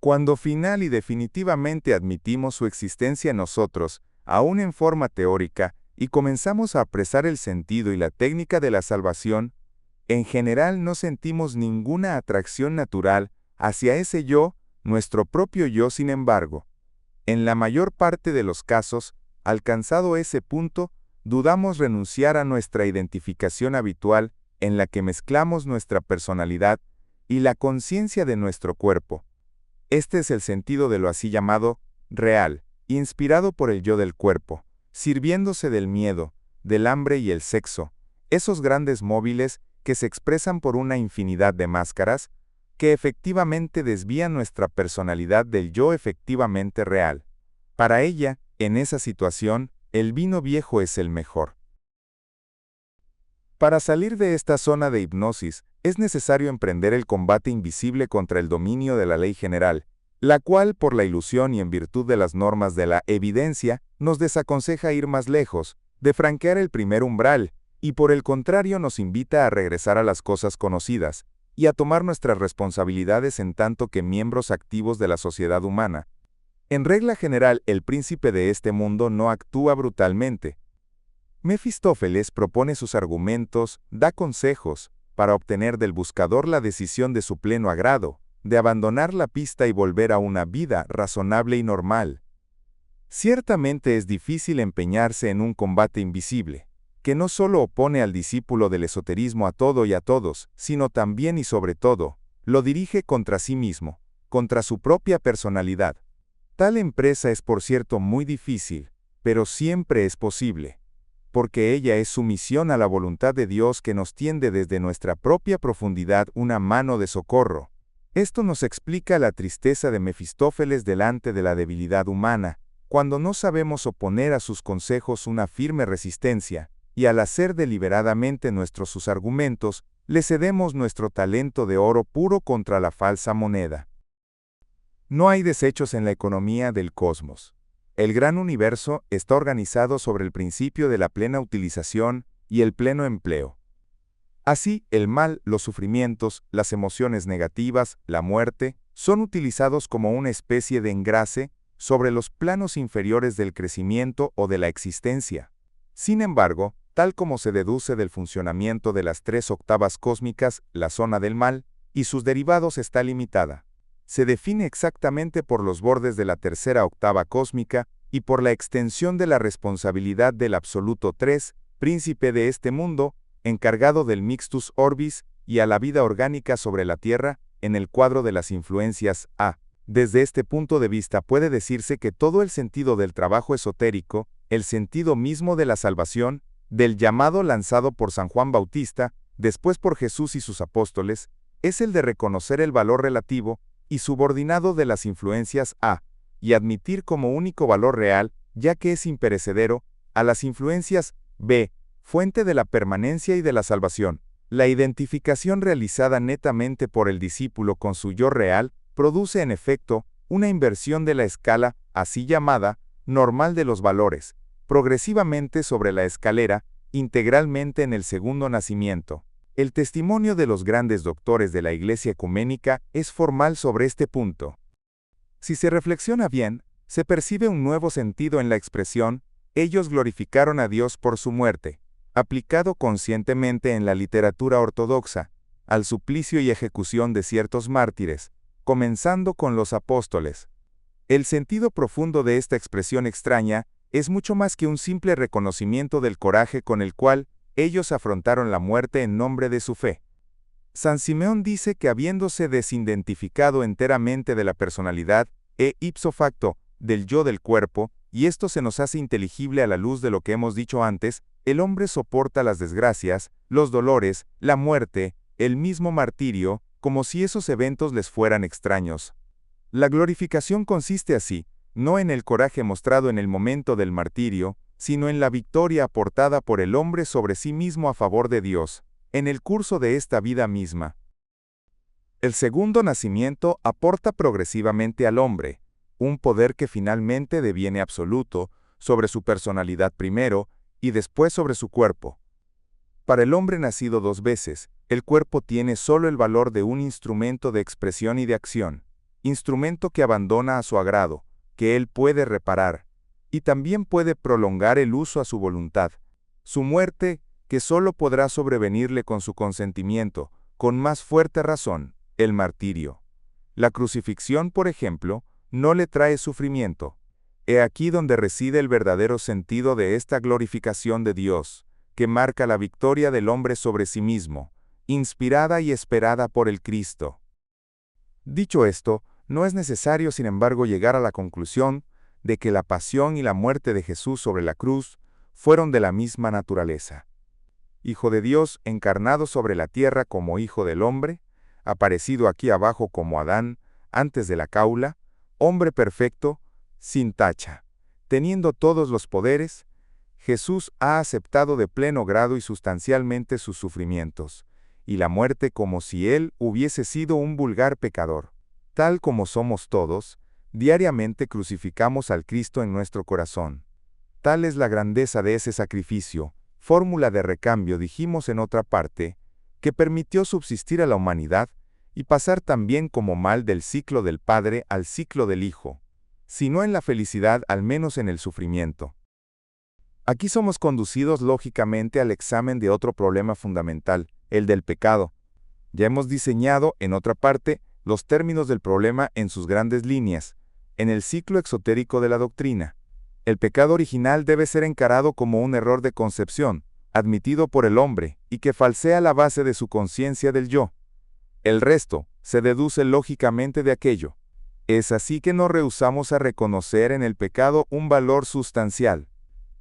Cuando final y definitivamente admitimos su existencia en nosotros, aún en forma teórica, y comenzamos a apresar el sentido y la técnica de la salvación, en general no sentimos ninguna atracción natural hacia ese yo, nuestro propio yo. Sin embargo, en la mayor parte de los casos, alcanzado ese punto, dudamos renunciar a nuestra identificación habitual en la que mezclamos nuestra personalidad y la conciencia de nuestro cuerpo. Este es el sentido de lo así llamado real, inspirado por el yo del cuerpo, sirviéndose del miedo, del hambre y el sexo, esos grandes móviles que se expresan por una infinidad de máscaras, que efectivamente desvían nuestra personalidad del yo efectivamente real. Para ella, en esa situación, el vino viejo es el mejor. Para salir de esta zona de hipnosis, es necesario emprender el combate invisible contra el dominio de la ley general, la cual, por la ilusión y en virtud de las normas de la evidencia, nos desaconseja ir más lejos, de franquear el primer umbral, y por el contrario nos invita a regresar a las cosas conocidas, y a tomar nuestras responsabilidades en tanto que miembros activos de la sociedad humana. En regla general, el príncipe de este mundo no actúa brutalmente. Mefistófeles propone sus argumentos, da consejos, para obtener del buscador la decisión de su pleno agrado, de abandonar la pista y volver a una vida razonable y normal. Ciertamente es difícil empeñarse en un combate invisible, que no solo opone al discípulo del esoterismo a todo y a todos, sino también y sobre todo, lo dirige contra sí mismo, contra su propia personalidad. Tal empresa es por cierto muy difícil, pero siempre es posible, porque ella es sumisión a la voluntad de Dios que nos tiende desde nuestra propia profundidad una mano de socorro. Esto nos explica la tristeza de Mefistófeles delante de la debilidad humana, cuando no sabemos oponer a sus consejos una firme resistencia, y al hacer deliberadamente nuestros sus argumentos, le cedemos nuestro talento de oro puro contra la falsa moneda. No hay desechos en la economía del cosmos. El gran universo está organizado sobre el principio de la plena utilización y el pleno empleo. Así, el mal, los sufrimientos, las emociones negativas, la muerte, son utilizados como una especie de engrase sobre los planos inferiores del crecimiento o de la existencia. Sin embargo, tal como se deduce del funcionamiento de las 3 octavas cósmicas, la zona del mal y sus derivados está limitada. Se define exactamente por los bordes de la 3ª octava cósmica y por la extensión de la responsabilidad del absoluto 3, príncipe de este mundo, encargado del mixtus orbis y a la vida orgánica sobre la Tierra, en el cuadro de las influencias A. Desde este punto de vista puede decirse que todo el sentido del trabajo esotérico, el sentido mismo de la salvación, del llamado lanzado por San Juan Bautista, después por Jesús y sus apóstoles, es el de reconocer el valor relativo y subordinado de las influencias A, y admitir como único valor real, ya que es imperecedero, a las influencias B, fuente de la permanencia y de la salvación. La identificación realizada netamente por el discípulo con su yo real, produce en efecto una inversión de la escala, así llamada, normal de los valores, progresivamente sobre la escalera, integralmente en el segundo nacimiento. El testimonio de los grandes doctores de la Iglesia ecuménica es formal sobre este punto. Si se reflexiona bien, se percibe un nuevo sentido en la expresión, ellos glorificaron a Dios por su muerte, aplicado conscientemente en la literatura ortodoxa, al suplicio y ejecución de ciertos mártires, comenzando con los apóstoles. El sentido profundo de esta expresión extraña es mucho más que un simple reconocimiento del coraje con el cual ellos afrontaron la muerte en nombre de su fe. San Simeón dice que habiéndose desidentificado enteramente de la personalidad, ipso facto, del yo del cuerpo, y esto se nos hace inteligible a la luz de lo que hemos dicho antes, el hombre soporta las desgracias, los dolores, la muerte, el mismo martirio, como si esos eventos les fueran extraños. La glorificación consiste así, no en el coraje mostrado en el momento del martirio, sino en la victoria aportada por el hombre sobre sí mismo a favor de Dios, en el curso de esta vida misma. El segundo nacimiento aporta progresivamente al hombre, un poder que finalmente deviene absoluto, sobre su personalidad primero, y después sobre su cuerpo. Para el hombre nacido 2 veces, el cuerpo tiene solo el valor de un instrumento de expresión y de acción, instrumento que abandona a su agrado, que él puede reparar, y también puede prolongar el uso a su voluntad. Su muerte, que solo podrá sobrevenirle con su consentimiento, con más fuerte razón, el martirio. La crucifixión, por ejemplo, no le trae sufrimiento. He aquí donde reside el verdadero sentido de esta glorificación de Dios, que marca la victoria del hombre sobre sí mismo, inspirada y esperada por el Cristo. Dicho esto, no es necesario, sin embargo, llegar a la conclusión de que la pasión y la muerte de Jesús sobre la cruz fueron de la misma naturaleza. Hijo de Dios, encarnado sobre la tierra como Hijo del hombre, aparecido aquí abajo como Adán, antes de la caula, hombre perfecto, sin tacha, teniendo todos los poderes, Jesús ha aceptado de pleno grado y sustancialmente sus sufrimientos, y la muerte como si él hubiese sido un vulgar pecador. Tal como somos todos, diariamente crucificamos al Cristo en nuestro corazón. Tal es la grandeza de ese sacrificio, fórmula de recambio, dijimos en otra parte, que permitió subsistir a la humanidad y pasar también como mal del ciclo del Padre al ciclo del Hijo, si no en la felicidad, al menos en el sufrimiento. Aquí somos conducidos lógicamente al examen de otro problema fundamental, el del pecado. Ya hemos diseñado, en otra parte, los términos del problema en sus grandes líneas, en el ciclo exotérico de la doctrina. El pecado original debe ser encarado como un error de concepción, admitido por el hombre, y que falsea la base de su conciencia del yo. El resto se deduce lógicamente de aquello. Es así que nos rehusamos a reconocer en el pecado un valor sustancial.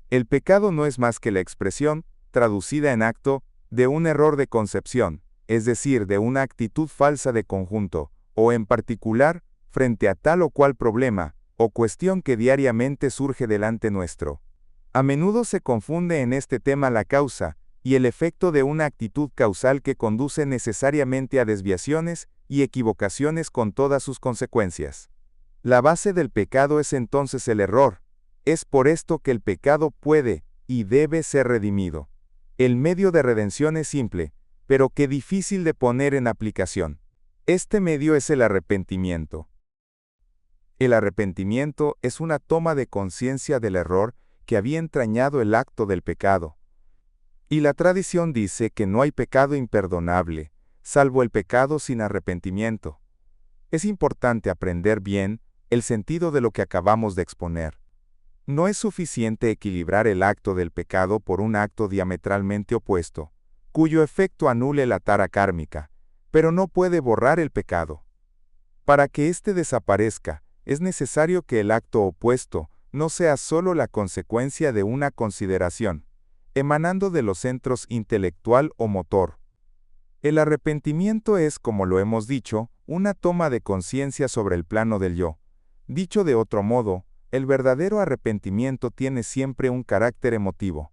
El pecado no es más que la expresión, traducida en acto, de un error de concepción, es decir, de una actitud falsa de conjunto, o en particular, frente a tal o cual problema, o cuestión que diariamente surge delante nuestro. A menudo se confunde en este tema la causa y el efecto de una actitud causal que conduce necesariamente a desviaciones y equivocaciones con todas sus consecuencias. La base del pecado es entonces el error. Es por esto que el pecado puede y debe ser redimido. El medio de redención es simple, pero que difícil de poner en aplicación. Este medio es el arrepentimiento. El arrepentimiento es una toma de conciencia del error que había entrañado el acto del pecado. Y la tradición dice que no hay pecado imperdonable, salvo el pecado sin arrepentimiento. Es importante aprender bien el sentido de lo que acabamos de exponer. No es suficiente equilibrar el acto del pecado por un acto diametralmente opuesto, cuyo efecto anule la tara kármica, pero no puede borrar el pecado. Para que éste desaparezca, es necesario que el acto opuesto no sea solo la consecuencia de una consideración, emanando de los centros intelectual o motor. El arrepentimiento es, como lo hemos dicho, una toma de conciencia sobre el plano del yo. Dicho de otro modo, el verdadero arrepentimiento tiene siempre un carácter emotivo.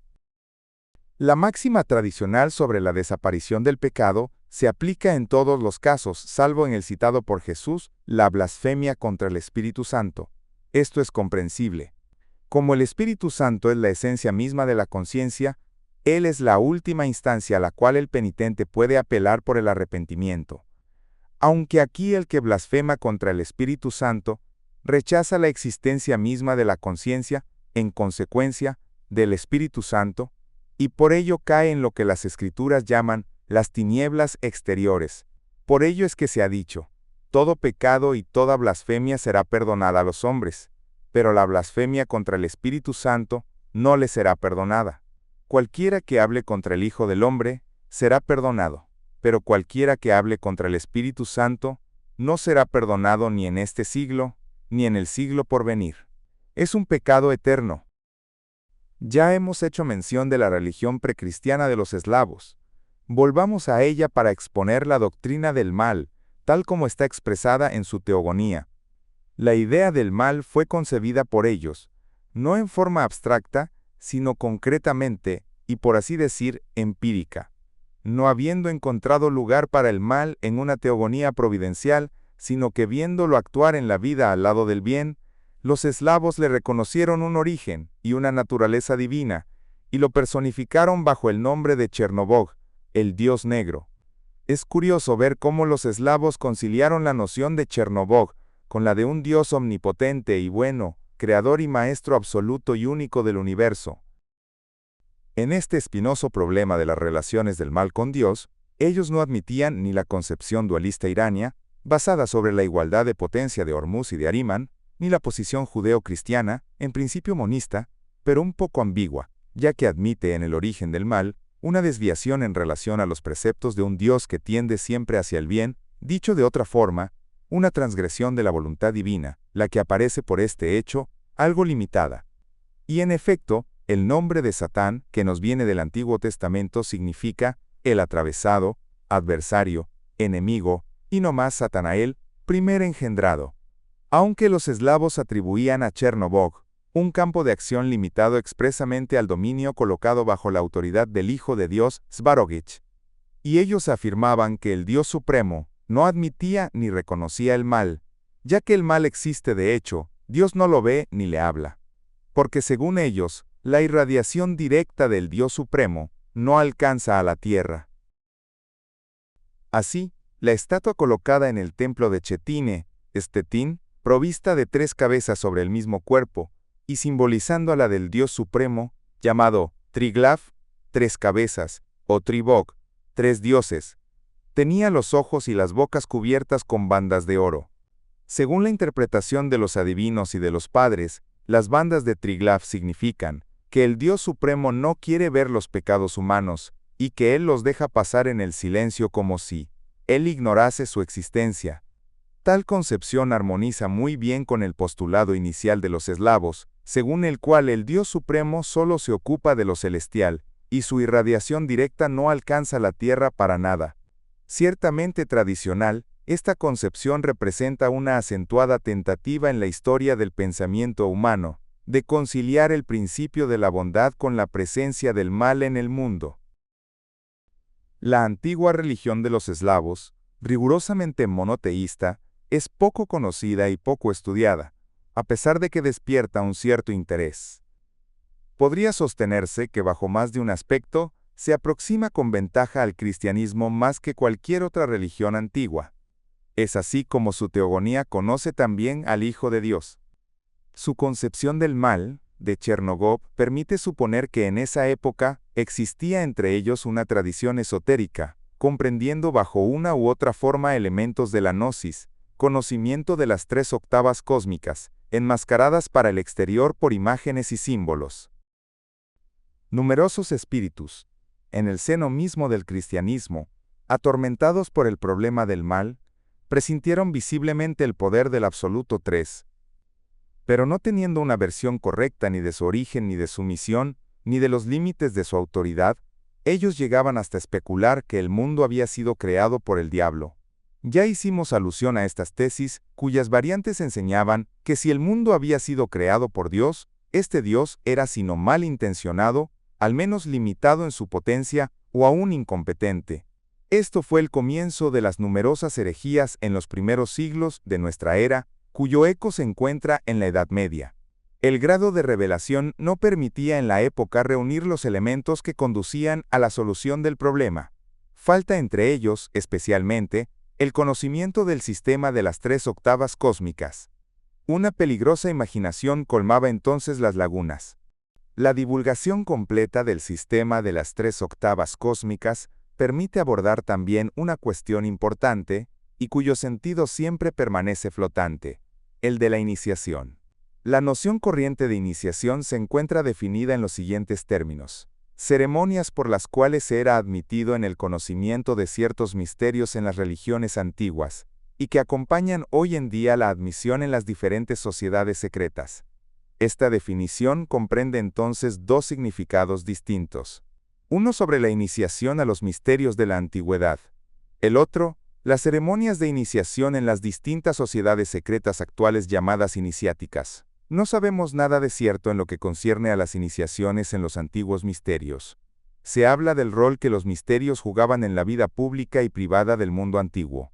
La máxima tradicional sobre la desaparición del pecado se aplica en todos los casos, salvo en el citado por Jesús, la blasfemia contra el Espíritu Santo. Esto es comprensible. Como el Espíritu Santo es la esencia misma de la conciencia, Él es la última instancia a la cual el penitente puede apelar por el arrepentimiento. Aunque aquí el que blasfema contra el Espíritu Santo rechaza la existencia misma de la conciencia, en consecuencia, del Espíritu Santo, y por ello cae en lo que las Escrituras llaman las tinieblas exteriores. Por ello es que se ha dicho, todo pecado y toda blasfemia será perdonada a los hombres, pero la blasfemia contra el Espíritu Santo no le será perdonada. Cualquiera que hable contra el Hijo del Hombre será perdonado, pero cualquiera que hable contra el Espíritu Santo no será perdonado ni en este siglo, ni en el siglo por venir. Es un pecado eterno. Ya hemos hecho mención de la religión precristiana de los eslavos. Volvamos a ella para exponer la doctrina del mal, tal como está expresada en su teogonía. La idea del mal fue concebida por ellos, no en forma abstracta, sino concretamente, y por así decir, empírica. No habiendo encontrado lugar para el mal en una teogonía providencial, sino que viéndolo actuar en la vida al lado del bien, los eslavos le reconocieron un origen y una naturaleza divina, y lo personificaron bajo el nombre de Chernobog, el dios negro. Es curioso ver cómo los eslavos conciliaron la noción de Chernobog con la de un Dios omnipotente y bueno, creador y maestro absoluto y único del universo. En este espinoso problema de las relaciones del mal con Dios, ellos no admitían ni la concepción dualista irania, basada sobre la igualdad de potencia de Hormuz y de Ahriman, ni la posición judeo-cristiana, en principio monista, pero un poco ambigua, ya que admite en el origen del mal una desviación en relación a los preceptos de un Dios que tiende siempre hacia el bien, dicho de otra forma, una transgresión de la voluntad divina, la que aparece por este hecho, algo limitada. Y en efecto, el nombre de Satán, que nos viene del Antiguo Testamento, significa el atravesado, adversario, enemigo, y no más Satanael, primer engendrado. Aunque los eslavos atribuían a Chernobog un campo de acción limitado expresamente al dominio colocado bajo la autoridad del Hijo de Dios, Svarogich, y ellos afirmaban que el Dios Supremo no admitía ni reconocía el mal, ya que el mal existe de hecho, Dios no lo ve ni le habla. Porque según ellos, la irradiación directa del Dios Supremo no alcanza a la tierra. Así, la estatua colocada en el templo de Chetine, Stettin, provista de 3 cabezas sobre el mismo cuerpo, y simbolizando a la del Dios Supremo, llamado Triglav, 3 cabezas, o Tribog, 3 dioses, tenía los ojos y las bocas cubiertas con bandas de oro. Según la interpretación de los adivinos y de los padres, las bandas de Triglav significan que el Dios Supremo no quiere ver los pecados humanos, y que Él los deja pasar en el silencio como si Él ignorase su existencia. Tal concepción armoniza muy bien con el postulado inicial de los eslavos, según el cual el Dios Supremo solo se ocupa de lo celestial, y su irradiación directa no alcanza la tierra para nada. Ciertamente tradicional, esta concepción representa una acentuada tentativa en la historia del pensamiento humano, de conciliar el principio de la bondad con la presencia del mal en el mundo. La antigua religión de los eslavos, rigurosamente monoteísta, es poco conocida y poco estudiada, a pesar de que despierta un cierto interés. Podría sostenerse que bajo más de un aspecto, se aproxima con ventaja al cristianismo más que cualquier otra religión antigua. Es así como su teogonía conoce también al Hijo de Dios. Su concepción del mal, de Chernogov, permite suponer que en esa época existía entre ellos una tradición esotérica, comprendiendo bajo una u otra forma elementos de la gnosis, conocimiento de las 3 octavas cósmicas, enmascaradas para el exterior por imágenes y símbolos. Numerosos espíritus, en el seno mismo del cristianismo, atormentados por el problema del mal, presintieron visiblemente el poder del absoluto 3, pero no teniendo una versión correcta ni de su origen ni de su misión, ni de los límites de su autoridad, ellos llegaban hasta especular que el mundo había sido creado por el diablo. Ya hicimos alusión a estas tesis, cuyas variantes enseñaban que si el mundo había sido creado por Dios, este Dios era sino malintencionado, al menos limitado en su potencia, o aún incompetente. Esto fue el comienzo de las numerosas herejías en los primeros siglos de nuestra era, cuyo eco se encuentra en la Edad Media. El grado de revelación no permitía en la época reunir los elementos que conducían a la solución del problema. Falta entre ellos, especialmente, el conocimiento del sistema de las 3 octavas cósmicas. Una peligrosa imaginación colmaba entonces las lagunas. La divulgación completa del sistema de las 3 octavas cósmicas permite abordar también una cuestión importante, y cuyo sentido siempre permanece flotante, el de la iniciación. La noción corriente de iniciación se encuentra definida en los siguientes términos: ceremonias por las cuales se era admitido en el conocimiento de ciertos misterios en las religiones antiguas, y que acompañan hoy en día la admisión en las diferentes sociedades secretas. Esta definición comprende entonces 2 significados distintos. Uno sobre la iniciación a los misterios de la antigüedad. El otro, las ceremonias de iniciación en las distintas sociedades secretas actuales llamadas iniciáticas. No sabemos nada de cierto en lo que concierne a las iniciaciones en los antiguos misterios. Se habla del rol que los misterios jugaban en la vida pública y privada del mundo antiguo.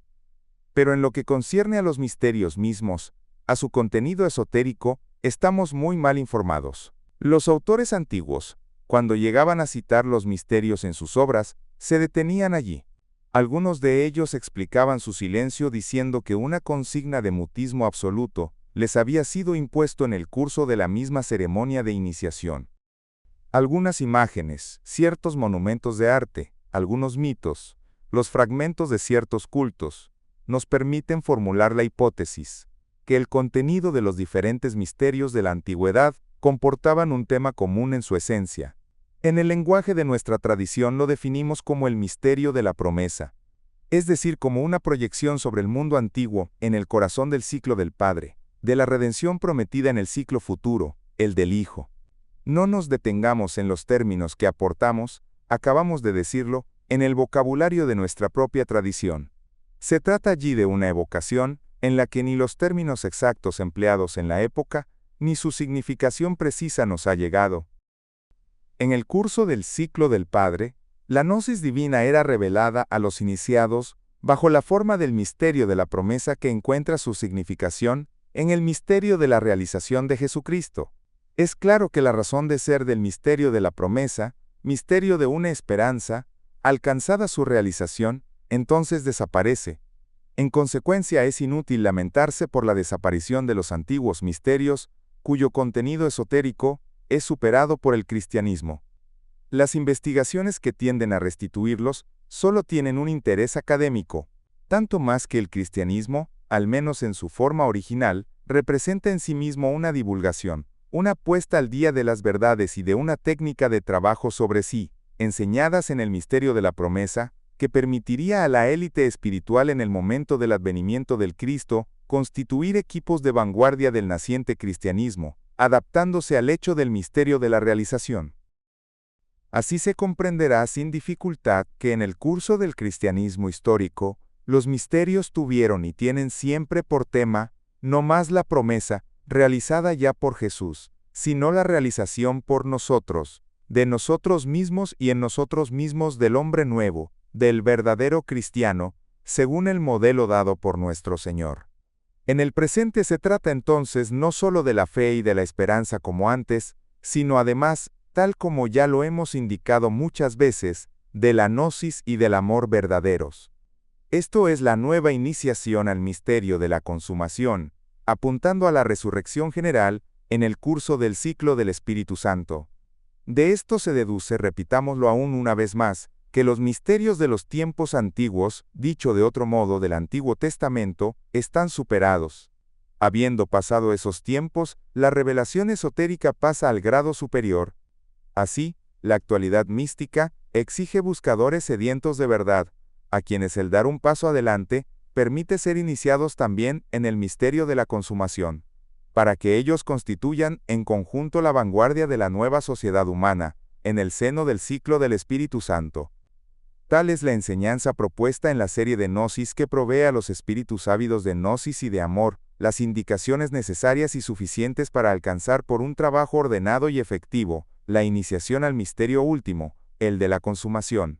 Pero en lo que concierne a los misterios mismos, a su contenido esotérico, estamos muy mal informados. Los autores antiguos, cuando llegaban a citar los misterios en sus obras, se detenían allí. Algunos de ellos explicaban su silencio diciendo que una consigna de mutismo absoluto les había sido impuesto en el curso de la misma ceremonia de iniciación. Algunas imágenes, ciertos monumentos de arte, algunos mitos, los fragmentos de ciertos cultos, nos permiten formular la hipótesis que el contenido de los diferentes misterios de la antigüedad comportaban un tema común en su esencia. En el lenguaje de nuestra tradición lo definimos como el misterio de la promesa, es decir, como una proyección sobre el mundo antiguo en el corazón del ciclo del Padre, de la redención prometida en el ciclo futuro, el del Hijo. No nos detengamos en los términos que aportamos, acabamos de decirlo, en el vocabulario de nuestra propia tradición. Se trata allí de una evocación en la que ni los términos exactos empleados en la época, ni su significación precisa nos ha llegado. En el curso del ciclo del Padre, la gnosis divina era revelada a los iniciados bajo la forma del misterio de la promesa que encuentra su significación en el misterio de la realización de Jesucristo. Es claro que la razón de ser del misterio de la promesa, misterio de una esperanza, alcanzada su realización, entonces desaparece. En consecuencia es inútil lamentarse por la desaparición de los antiguos misterios, cuyo contenido esotérico es superado por el cristianismo. Las investigaciones que tienden a restituirlos solo tienen un interés académico, tanto más que el cristianismo, al menos en su forma original, representa en sí mismo una divulgación, una puesta al día de las verdades y de una técnica de trabajo sobre sí, enseñadas en el misterio de la promesa, que permitiría a la élite espiritual en el momento del advenimiento del Cristo constituir equipos de vanguardia del naciente cristianismo, adaptándose al hecho del misterio de la realización. Así se comprenderá sin dificultad que en el curso del cristianismo histórico, los misterios tuvieron y tienen siempre por tema, no más la promesa, realizada ya por Jesús, sino la realización por nosotros, de nosotros mismos y en nosotros mismos del hombre nuevo, del verdadero cristiano, según el modelo dado por nuestro Señor. En el presente se trata entonces no solo de la fe y de la esperanza como antes, sino además, tal como ya lo hemos indicado muchas veces, de la gnosis y del amor verdaderos. Esto es la nueva iniciación al misterio de la consumación, apuntando a la resurrección general en el curso del ciclo del Espíritu Santo. De esto se deduce, repitámoslo aún una vez más, que los misterios de los tiempos antiguos, dicho de otro modo del Antiguo Testamento, están superados. Habiendo pasado esos tiempos, la revelación esotérica pasa al grado superior. Así, la actualidad mística exige buscadores sedientos de verdad, a quienes el dar un paso adelante permite ser iniciados también en el misterio de la consumación, para que ellos constituyan en conjunto la vanguardia de la nueva sociedad humana, en el seno del ciclo del Espíritu Santo. Tal es la enseñanza propuesta en la serie de Gnosis que provee a los espíritus ávidos de Gnosis y de amor las indicaciones necesarias y suficientes para alcanzar por un trabajo ordenado y efectivo la iniciación al misterio último, el de la consumación.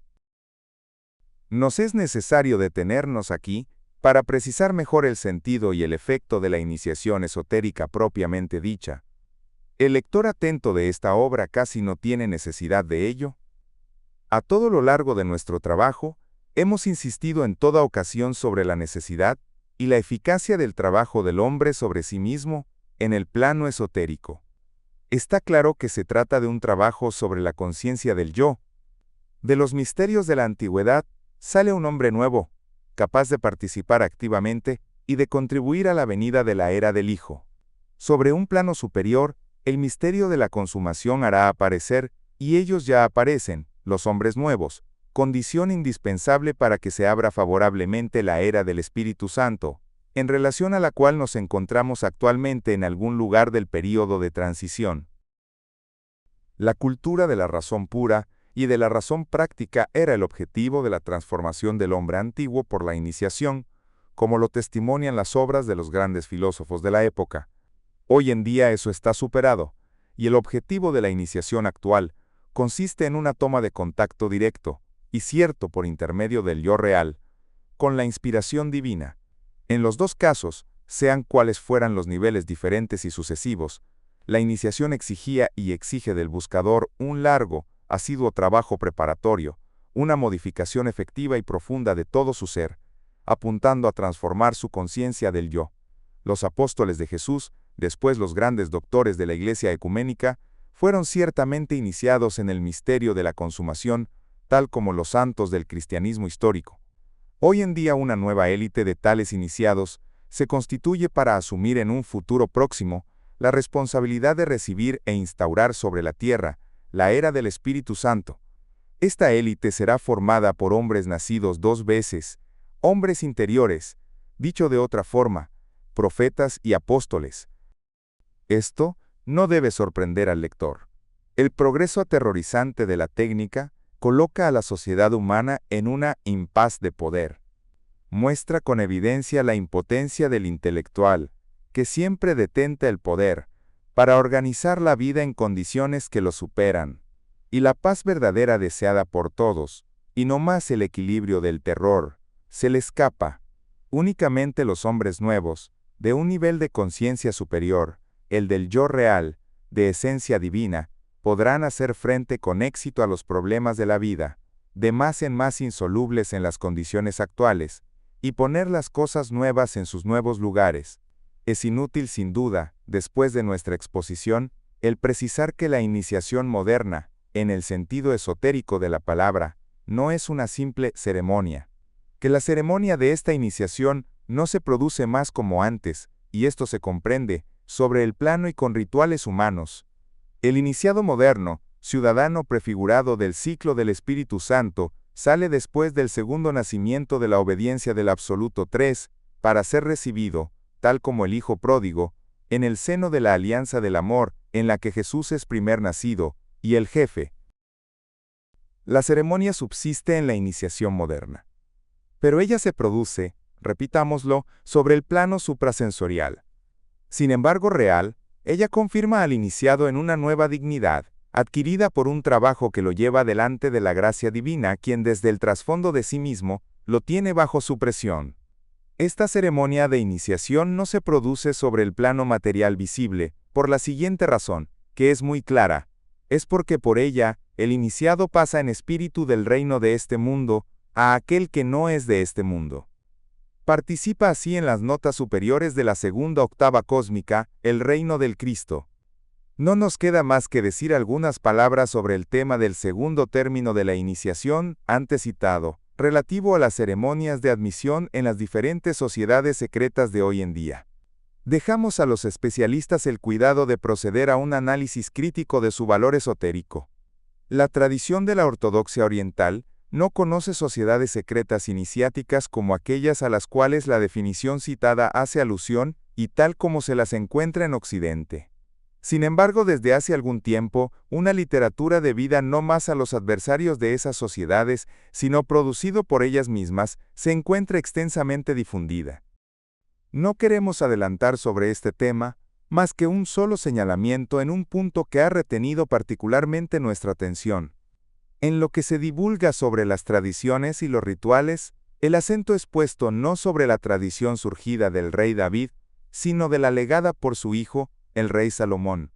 Nos es necesario detenernos aquí para precisar mejor el sentido y el efecto de la iniciación esotérica propiamente dicha. El lector atento de esta obra casi no tiene necesidad de ello. A todo lo largo de nuestro trabajo, hemos insistido en toda ocasión sobre la necesidad y la eficacia del trabajo del hombre sobre sí mismo en el plano esotérico. Está claro que se trata de un trabajo sobre la conciencia del yo. De los misterios de la antigüedad, sale un hombre nuevo, capaz de participar activamente y de contribuir a la venida de la era del Hijo. Sobre un plano superior, el misterio de la consumación hará aparecer, y ellos ya aparecen, los hombres nuevos, condición indispensable para que se abra favorablemente la era del Espíritu Santo, en relación a la cual nos encontramos actualmente en algún lugar del período de transición. La cultura de la razón pura y de la razón práctica era el objetivo de la transformación del hombre antiguo por la iniciación, como lo testimonian las obras de los grandes filósofos de la época. Hoy en día eso está superado, y el objetivo de la iniciación actual consiste en una toma de contacto directo, y cierto por intermedio del yo real, con la inspiración divina. En los dos casos, sean cuales fueran los niveles diferentes y sucesivos, la iniciación exigía y exige del buscador un largo, asiduo trabajo preparatorio, una modificación efectiva y profunda de todo su ser, apuntando a transformar su conciencia del yo. Los apóstoles de Jesús, después los grandes doctores de la Iglesia ecuménica, fueron ciertamente iniciados en el misterio de la consumación, tal como los santos del cristianismo histórico. Hoy en día una nueva élite de tales iniciados se constituye para asumir en un futuro próximo la responsabilidad de recibir e instaurar sobre la tierra la era del Espíritu Santo. Esta élite será formada por hombres nacidos dos veces, hombres interiores, dicho de otra forma, profetas y apóstoles. Esto no debe sorprender al lector. El progreso aterrorizante de la técnica coloca a la sociedad humana en una impas de poder. Muestra con evidencia la impotencia del intelectual, que siempre detenta el poder, para organizar la vida en condiciones que lo superan, y la paz verdadera deseada por todos, y no más el equilibrio del terror, se le escapa. Únicamente los hombres nuevos, de un nivel de conciencia superior, el del yo real, de esencia divina, podrán hacer frente con éxito a los problemas de la vida, de más en más insolubles en las condiciones actuales, y poner las cosas nuevas en sus nuevos lugares. Es inútil sin duda, después de nuestra exposición, el precisar que la iniciación moderna, en el sentido esotérico de la palabra, no es una simple ceremonia. Que la ceremonia de esta iniciación no se produce más como antes, y esto se comprende, sobre el plano y con rituales humanos. El iniciado moderno, ciudadano prefigurado del ciclo del Espíritu Santo, sale después del segundo nacimiento de la obediencia del Absoluto 3, para ser recibido, tal como el Hijo pródigo, en el seno de la alianza del amor, en la que Jesús es primer nacido, y el jefe. La ceremonia subsiste en la iniciación moderna. Pero ella se produce, repitámoslo, sobre el plano suprasensorial. Sin embargo real, ella confirma al iniciado en una nueva dignidad, adquirida por un trabajo que lo lleva delante de la gracia divina, quien desde el trasfondo de sí mismo, lo tiene bajo su presión. Esta ceremonia de iniciación no se produce sobre el plano material visible, por la siguiente razón, que es muy clara, es porque por ella, el iniciado pasa en espíritu del reino de este mundo, a aquel que no es de este mundo. Participa así en las notas superiores de la segunda octava cósmica, el reino del Cristo. No nos queda más que decir algunas palabras sobre el tema del segundo término de la iniciación, antes citado, relativo a las ceremonias de admisión en las diferentes sociedades secretas de hoy en día. Dejamos a los especialistas el cuidado de proceder a un análisis crítico de su valor esotérico. La tradición de la ortodoxia oriental no conoce sociedades secretas iniciáticas como aquellas a las cuales la definición citada hace alusión y tal como se las encuentra en Occidente. Sin embargo, desde hace algún tiempo, una literatura debida no más a los adversarios de esas sociedades, sino producido por ellas mismas, se encuentra extensamente difundida. No queremos adelantar sobre este tema, más que un solo señalamiento en un punto que ha retenido particularmente nuestra atención. En lo que se divulga sobre las tradiciones y los rituales, el acento es puesto no sobre la tradición surgida del rey David, sino de la legada por su hijo, el rey Salomón.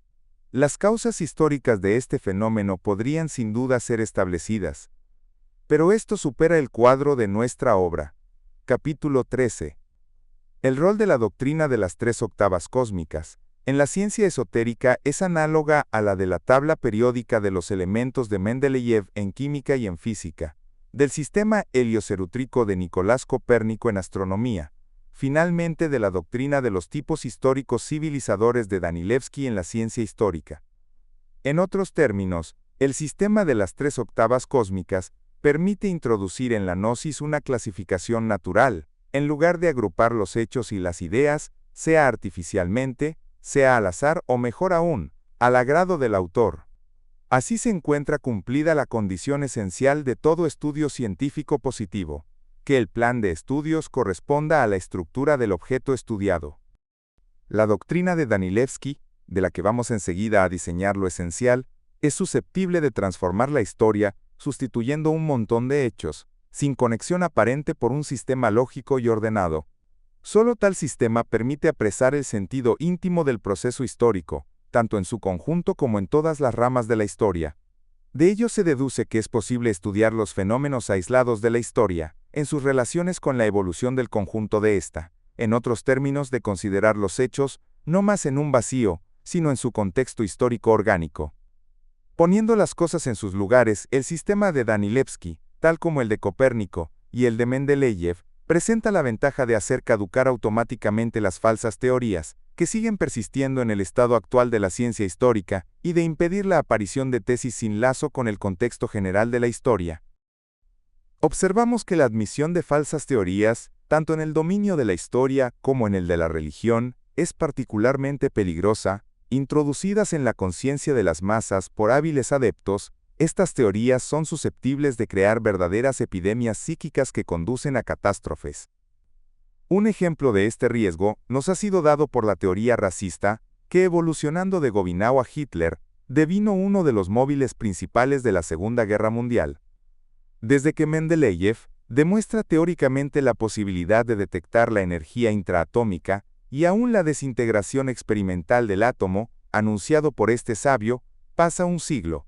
Las causas históricas de este fenómeno podrían sin duda ser establecidas. Pero esto supera el cuadro de nuestra obra. Capítulo 13. El rol de la doctrina de las tres octavas cósmicas, en la ciencia esotérica es análoga a la de la tabla periódica de los elementos de Mendeleev en química y en física, del sistema heliocéntrico de Nicolás Copérnico en astronomía, finalmente de la doctrina de los tipos históricos civilizadores de Danilevsky en la ciencia histórica. En otros términos, el sistema de las tres octavas cósmicas permite introducir en la gnosis una clasificación natural, en lugar de agrupar los hechos y las ideas, sea artificialmente, sea al azar o mejor aún, al agrado del autor. Así se encuentra cumplida la condición esencial de todo estudio científico positivo, que el plan de estudios corresponda a la estructura del objeto estudiado. La doctrina de Danilevsky, de la que vamos enseguida a diseñar lo esencial, es susceptible de transformar la historia, sustituyendo un montón de hechos, sin conexión aparente por un sistema lógico y ordenado. Solo tal sistema permite apresar el sentido íntimo del proceso histórico, tanto en su conjunto como en todas las ramas de la historia. De ello se deduce que es posible estudiar los fenómenos aislados de la historia, en sus relaciones con la evolución del conjunto de ésta, en otros términos de considerar los hechos, no más en un vacío, sino en su contexto histórico orgánico. Poniendo las cosas en sus lugares, el sistema de Danilevsky, tal como el de Copérnico y el de Mendeleev, presenta la ventaja de hacer caducar automáticamente las falsas teorías, que siguen persistiendo en el estado actual de la ciencia histórica, y de impedir la aparición de tesis sin lazo con el contexto general de la historia. Observamos que la admisión de falsas teorías, tanto en el dominio de la historia como en el de la religión, es particularmente peligrosa. Introducidas en la conciencia de las masas por hábiles adeptos, estas teorías son susceptibles de crear verdaderas epidemias psíquicas que conducen a catástrofes. Un ejemplo de este riesgo nos ha sido dado por la teoría racista, que evolucionando de Gobineau a Hitler, devino uno de los móviles principales de la Segunda Guerra Mundial. Desde que Mendeleev demuestra teóricamente la posibilidad de detectar la energía intraatómica, y aún la desintegración experimental del átomo, anunciado por este sabio, pasa un siglo.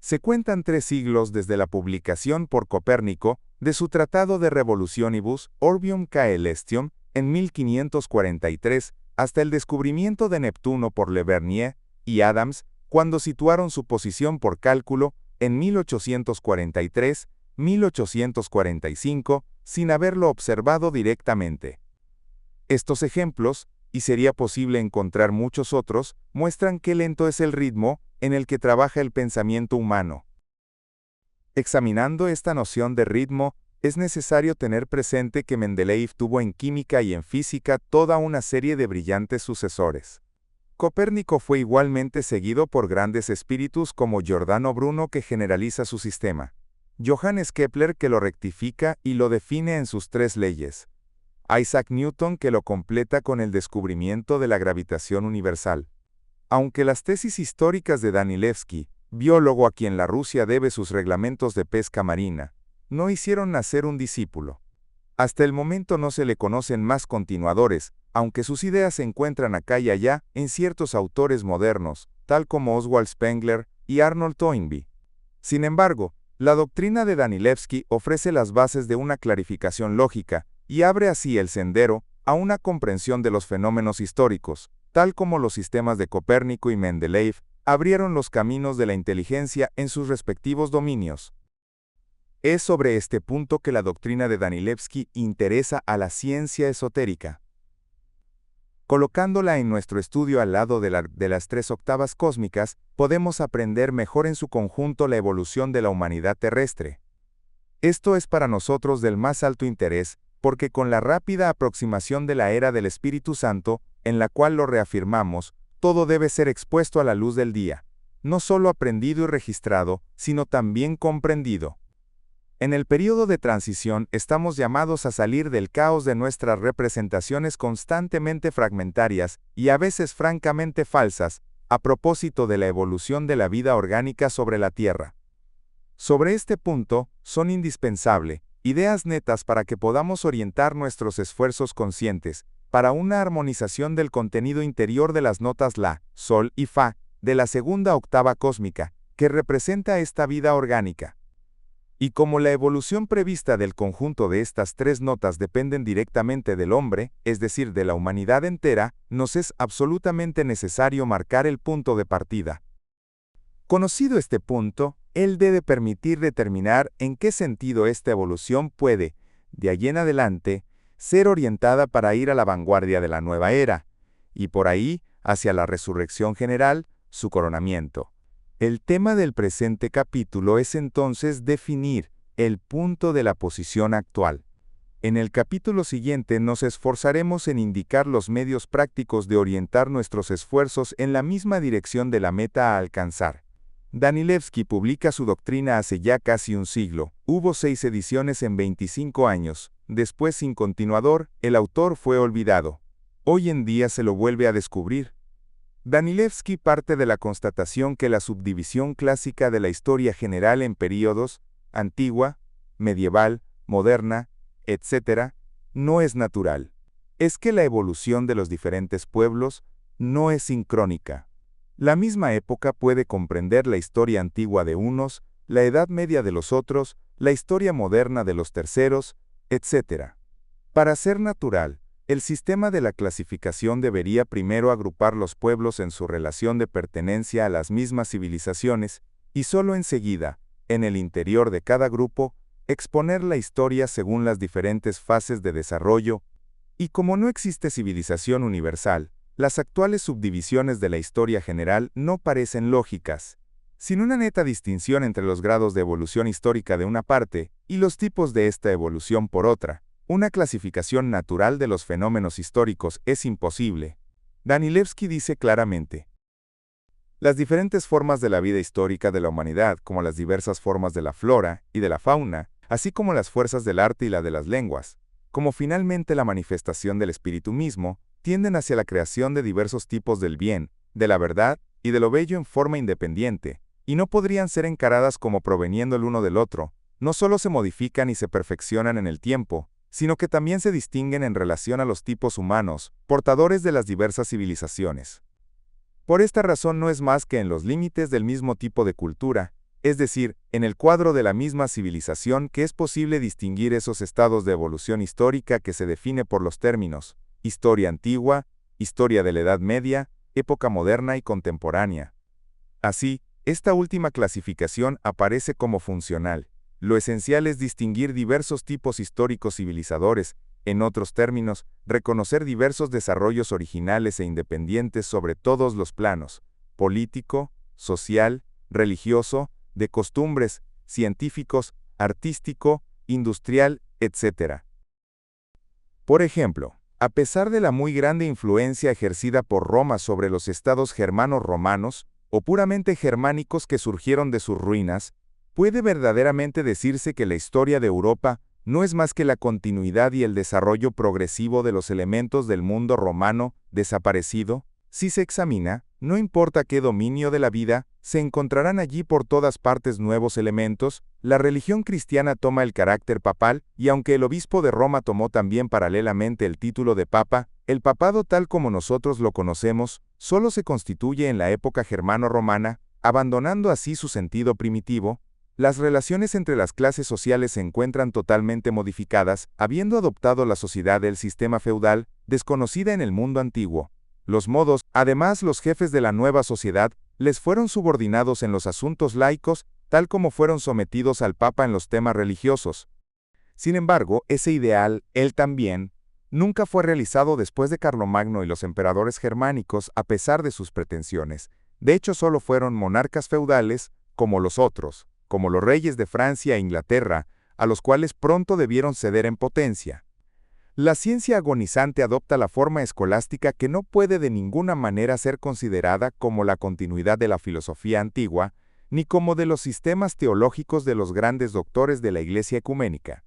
Se cuentan 3 siglos desde la publicación por Copérnico de su Tratado de Revolutionibus Orbium Caelestium en 1543, hasta el descubrimiento de Neptuno por Le Vernier y Adams, cuando situaron su posición por cálculo en 1843-1845, sin haberlo observado directamente. Estos ejemplos, y sería posible encontrar muchos otros, muestran qué lento es el ritmo en el que trabaja el pensamiento humano. Examinando esta noción de ritmo, es necesario tener presente que Mendeleev tuvo en química y en física toda una serie de brillantes sucesores. Copérnico fue igualmente seguido por grandes espíritus como Giordano Bruno, que generaliza su sistema, Johannes Kepler, que lo rectifica y lo define en sus 3 leyes, Isaac Newton, que lo completa con el descubrimiento de la gravitación universal. Aunque las tesis históricas de Danilevsky, biólogo a quien la Rusia debe sus reglamentos de pesca marina, no hicieron nacer un discípulo. Hasta el momento no se le conocen más continuadores, aunque sus ideas se encuentran acá y allá en ciertos autores modernos, tal como Oswald Spengler y Arnold Toynbee. Sin embargo, la doctrina de Danilevsky ofrece las bases de una clarificación lógica, y abre así el sendero a una comprensión de los fenómenos históricos, tal como los sistemas de Copérnico y Mendeleev abrieron los caminos de la inteligencia en sus respectivos dominios. Es sobre este punto que la doctrina de Danilevsky interesa a la ciencia esotérica. Colocándola en nuestro estudio al lado de las 3 octavas cósmicas, podemos aprender mejor en su conjunto la evolución de la humanidad terrestre. Esto es para nosotros del más alto interés, porque con la rápida aproximación de la era del Espíritu Santo, en la cual lo reafirmamos, todo debe ser expuesto a la luz del día, no solo aprendido y registrado, sino también comprendido. En el período de transición estamos llamados a salir del caos de nuestras representaciones constantemente fragmentarias y a veces francamente falsas, a propósito de la evolución de la vida orgánica sobre la Tierra. Sobre este punto, son indispensables ideas netas para que podamos orientar nuestros esfuerzos conscientes, para una armonización del contenido interior de las notas La, Sol y Fa, de la segunda octava cósmica, que representa esta vida orgánica. Y como la evolución prevista del conjunto de estas 3 notas dependen directamente del hombre, es decir, de la humanidad entera, nos es absolutamente necesario marcar el punto de partida. Conocido este punto, él debe permitir determinar en qué sentido esta evolución puede, de allí en adelante, ser orientada para ir a la vanguardia de la nueva era, y por ahí, hacia la resurrección general, su coronamiento. El tema del presente capítulo es entonces definir el punto de la posición actual. En el capítulo siguiente nos esforzaremos en indicar los medios prácticos de orientar nuestros esfuerzos en la misma dirección de la meta a alcanzar. Danilevsky publica su doctrina hace ya casi un siglo. Hubo 6 ediciones en 25 años. Después, sin continuador, el autor fue olvidado. Hoy en día se lo vuelve a descubrir. Danilevsky parte de la constatación que la subdivisión clásica de la historia general en períodos, antigua, medieval, moderna, etc., no es natural. Es que la evolución de los diferentes pueblos no es sincrónica. La misma época puede comprender la historia antigua de unos, la Edad Media de los otros, la historia moderna de los terceros, etc. Para ser natural, el sistema de la clasificación debería primero agrupar los pueblos en su relación de pertenencia a las mismas civilizaciones, y solo enseguida, en el interior de cada grupo, exponer la historia según las diferentes fases de desarrollo, y como no existe civilización universal, las actuales subdivisiones de la historia general no parecen lógicas. Sin una neta distinción entre los grados de evolución histórica de una parte y los tipos de esta evolución por otra, una clasificación natural de los fenómenos históricos es imposible. Danilevsky dice claramente: las diferentes formas de la vida histórica de la humanidad, como las diversas formas de la flora y de la fauna, así como las fuerzas del arte y la de las lenguas, como finalmente la manifestación del espíritu mismo, tienden hacia la creación de diversos tipos del bien, de la verdad y de lo bello en forma independiente, y no podrían ser encaradas como proveniendo el uno del otro. No solo se modifican y se perfeccionan en el tiempo, sino que también se distinguen en relación a los tipos humanos, portadores de las diversas civilizaciones. Por esta razón no es más que en los límites del mismo tipo de cultura, es decir, en el cuadro de la misma civilización, que es posible distinguir esos estados de evolución histórica que se define por los términos historia antigua, historia de la Edad Media, época moderna y contemporánea. Así, esta última clasificación aparece como funcional. Lo esencial es distinguir diversos tipos históricos civilizadores, en otros términos, reconocer diversos desarrollos originales e independientes sobre todos los planos: político, social, religioso, de costumbres, científicos, artístico, industrial, etc. Por ejemplo, a pesar de la muy grande influencia ejercida por Roma sobre los estados germanos-romanos, o puramente germánicos que surgieron de sus ruinas, ¿puede verdaderamente decirse que la historia de Europa no es más que la continuidad y el desarrollo progresivo de los elementos del mundo romano desaparecido? Si se examina, no importa qué dominio de la vida, se encontrarán allí por todas partes nuevos elementos. La religión cristiana toma el carácter papal, y aunque el obispo de Roma tomó también paralelamente el título de papa, el papado tal como nosotros lo conocemos, solo se constituye en la época germano-romana, abandonando así su sentido primitivo. Las relaciones entre las clases sociales se encuentran totalmente modificadas, habiendo adoptado la sociedad el sistema feudal, desconocida en el mundo antiguo. Los modos, además los jefes de la nueva sociedad, les fueron subordinados en los asuntos laicos, tal como fueron sometidos al Papa en los temas religiosos. Sin embargo, ese ideal, él también, nunca fue realizado después de Carlomagno y los emperadores germánicos a pesar de sus pretensiones. De hecho, solo fueron monarcas feudales, como los otros, como los reyes de Francia e Inglaterra, a los cuales pronto debieron ceder en potencia. La ciencia agonizante adopta la forma escolástica que no puede de ninguna manera ser considerada como la continuidad de la filosofía antigua, ni como de los sistemas teológicos de los grandes doctores de la Iglesia ecuménica.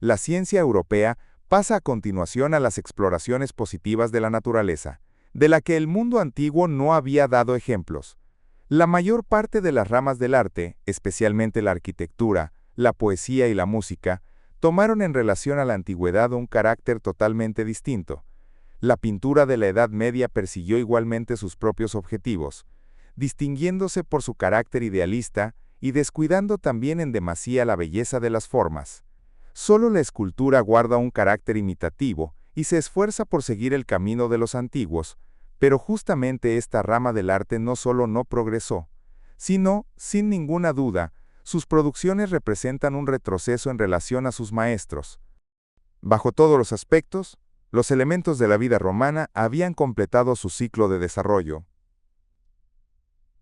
La ciencia europea pasa a continuación a las exploraciones positivas de la naturaleza, de la que el mundo antiguo no había dado ejemplos. La mayor parte de las ramas del arte, especialmente la arquitectura, la poesía y la música, tomaron en relación a la antigüedad un carácter totalmente distinto. La pintura de la Edad Media persiguió igualmente sus propios objetivos, distinguiéndose por su carácter idealista y descuidando también en demasía la belleza de las formas. Solo la escultura guarda un carácter imitativo y se esfuerza por seguir el camino de los antiguos, pero justamente esta rama del arte no solo no progresó, sino, sin ninguna duda, sus producciones representan un retroceso en relación a sus maestros. Bajo todos los aspectos, los elementos de la vida romana habían completado su ciclo de desarrollo.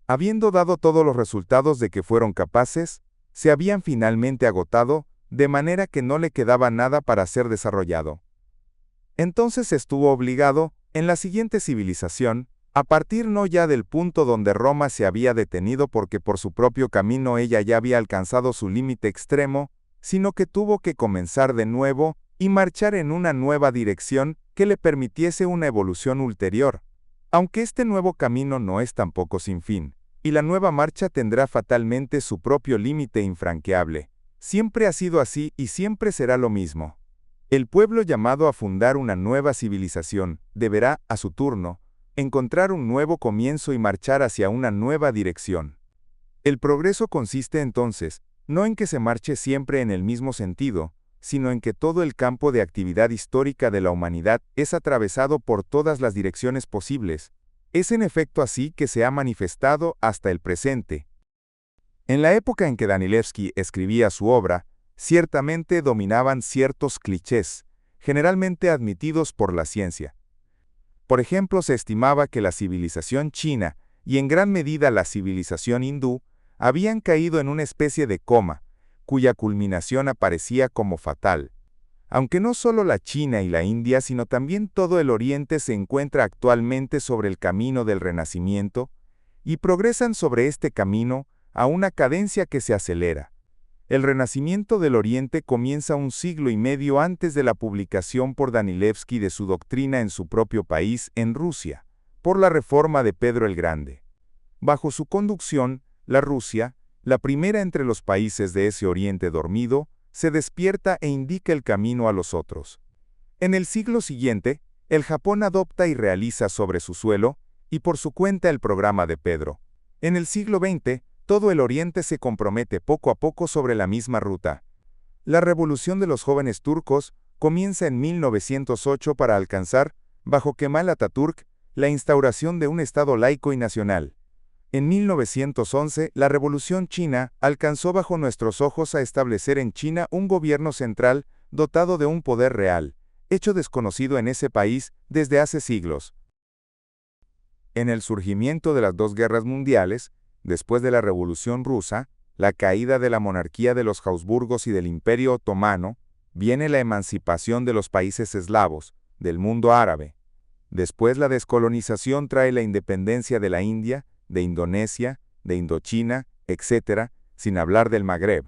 Habiendo dado todos los resultados de que fueron capaces, se habían finalmente agotado, de manera que no le quedaba nada para ser desarrollado. Entonces estuvo obligado, en la siguiente civilización, a partir no ya del punto donde Roma se había detenido porque por su propio camino ella ya había alcanzado su límite extremo, sino que tuvo que comenzar de nuevo y marchar en una nueva dirección que le permitiese una evolución ulterior. Aunque este nuevo camino no es tampoco sin fin, y la nueva marcha tendrá fatalmente su propio límite infranqueable. Siempre ha sido así y siempre será lo mismo. El pueblo llamado a fundar una nueva civilización deberá, a su turno, encontrar un nuevo comienzo y marchar hacia una nueva dirección. El progreso consiste entonces, no en que se marche siempre en el mismo sentido, sino en que todo el campo de actividad histórica de la humanidad es atravesado por todas las direcciones posibles. Es en efecto así que se ha manifestado hasta el presente. En la época en que Danilevsky escribía su obra, ciertamente dominaban ciertos clichés, generalmente admitidos por la ciencia. Por ejemplo, se estimaba que la civilización china, y en gran medida la civilización hindú, habían caído en una especie de coma, cuya culminación aparecía como fatal. Aunque no solo la China y la India, sino también todo el Oriente se encuentra actualmente sobre el camino del Renacimiento, y progresan sobre este camino a una cadencia que se acelera. El Renacimiento del Oriente comienza un siglo y medio antes de la publicación por Danilevsky de su doctrina en su propio país, en Rusia, por la reforma de Pedro el Grande. Bajo su conducción, la Rusia, la primera entre los países de ese Oriente dormido, se despierta e indica el camino a los otros. En el siglo siguiente, el Japón adopta y realiza sobre su suelo, y por su cuenta el programa de Pedro. En el siglo XX, todo el Oriente se compromete poco a poco sobre la misma ruta. La revolución de los jóvenes turcos comienza en 1908 para alcanzar, bajo Kemal Atatürk, la instauración de un Estado laico y nacional. En 1911, la Revolución China alcanzó bajo nuestros ojos a establecer en China un gobierno central dotado de un poder real, hecho desconocido en ese país desde hace siglos. En el surgimiento de las dos guerras mundiales, después de la Revolución Rusa, la caída de la monarquía de los Habsburgos y del Imperio Otomano, viene la emancipación de los países eslavos, del mundo árabe. Después la descolonización trae la independencia de la India, de Indonesia, de Indochina, etc., sin hablar del Magreb.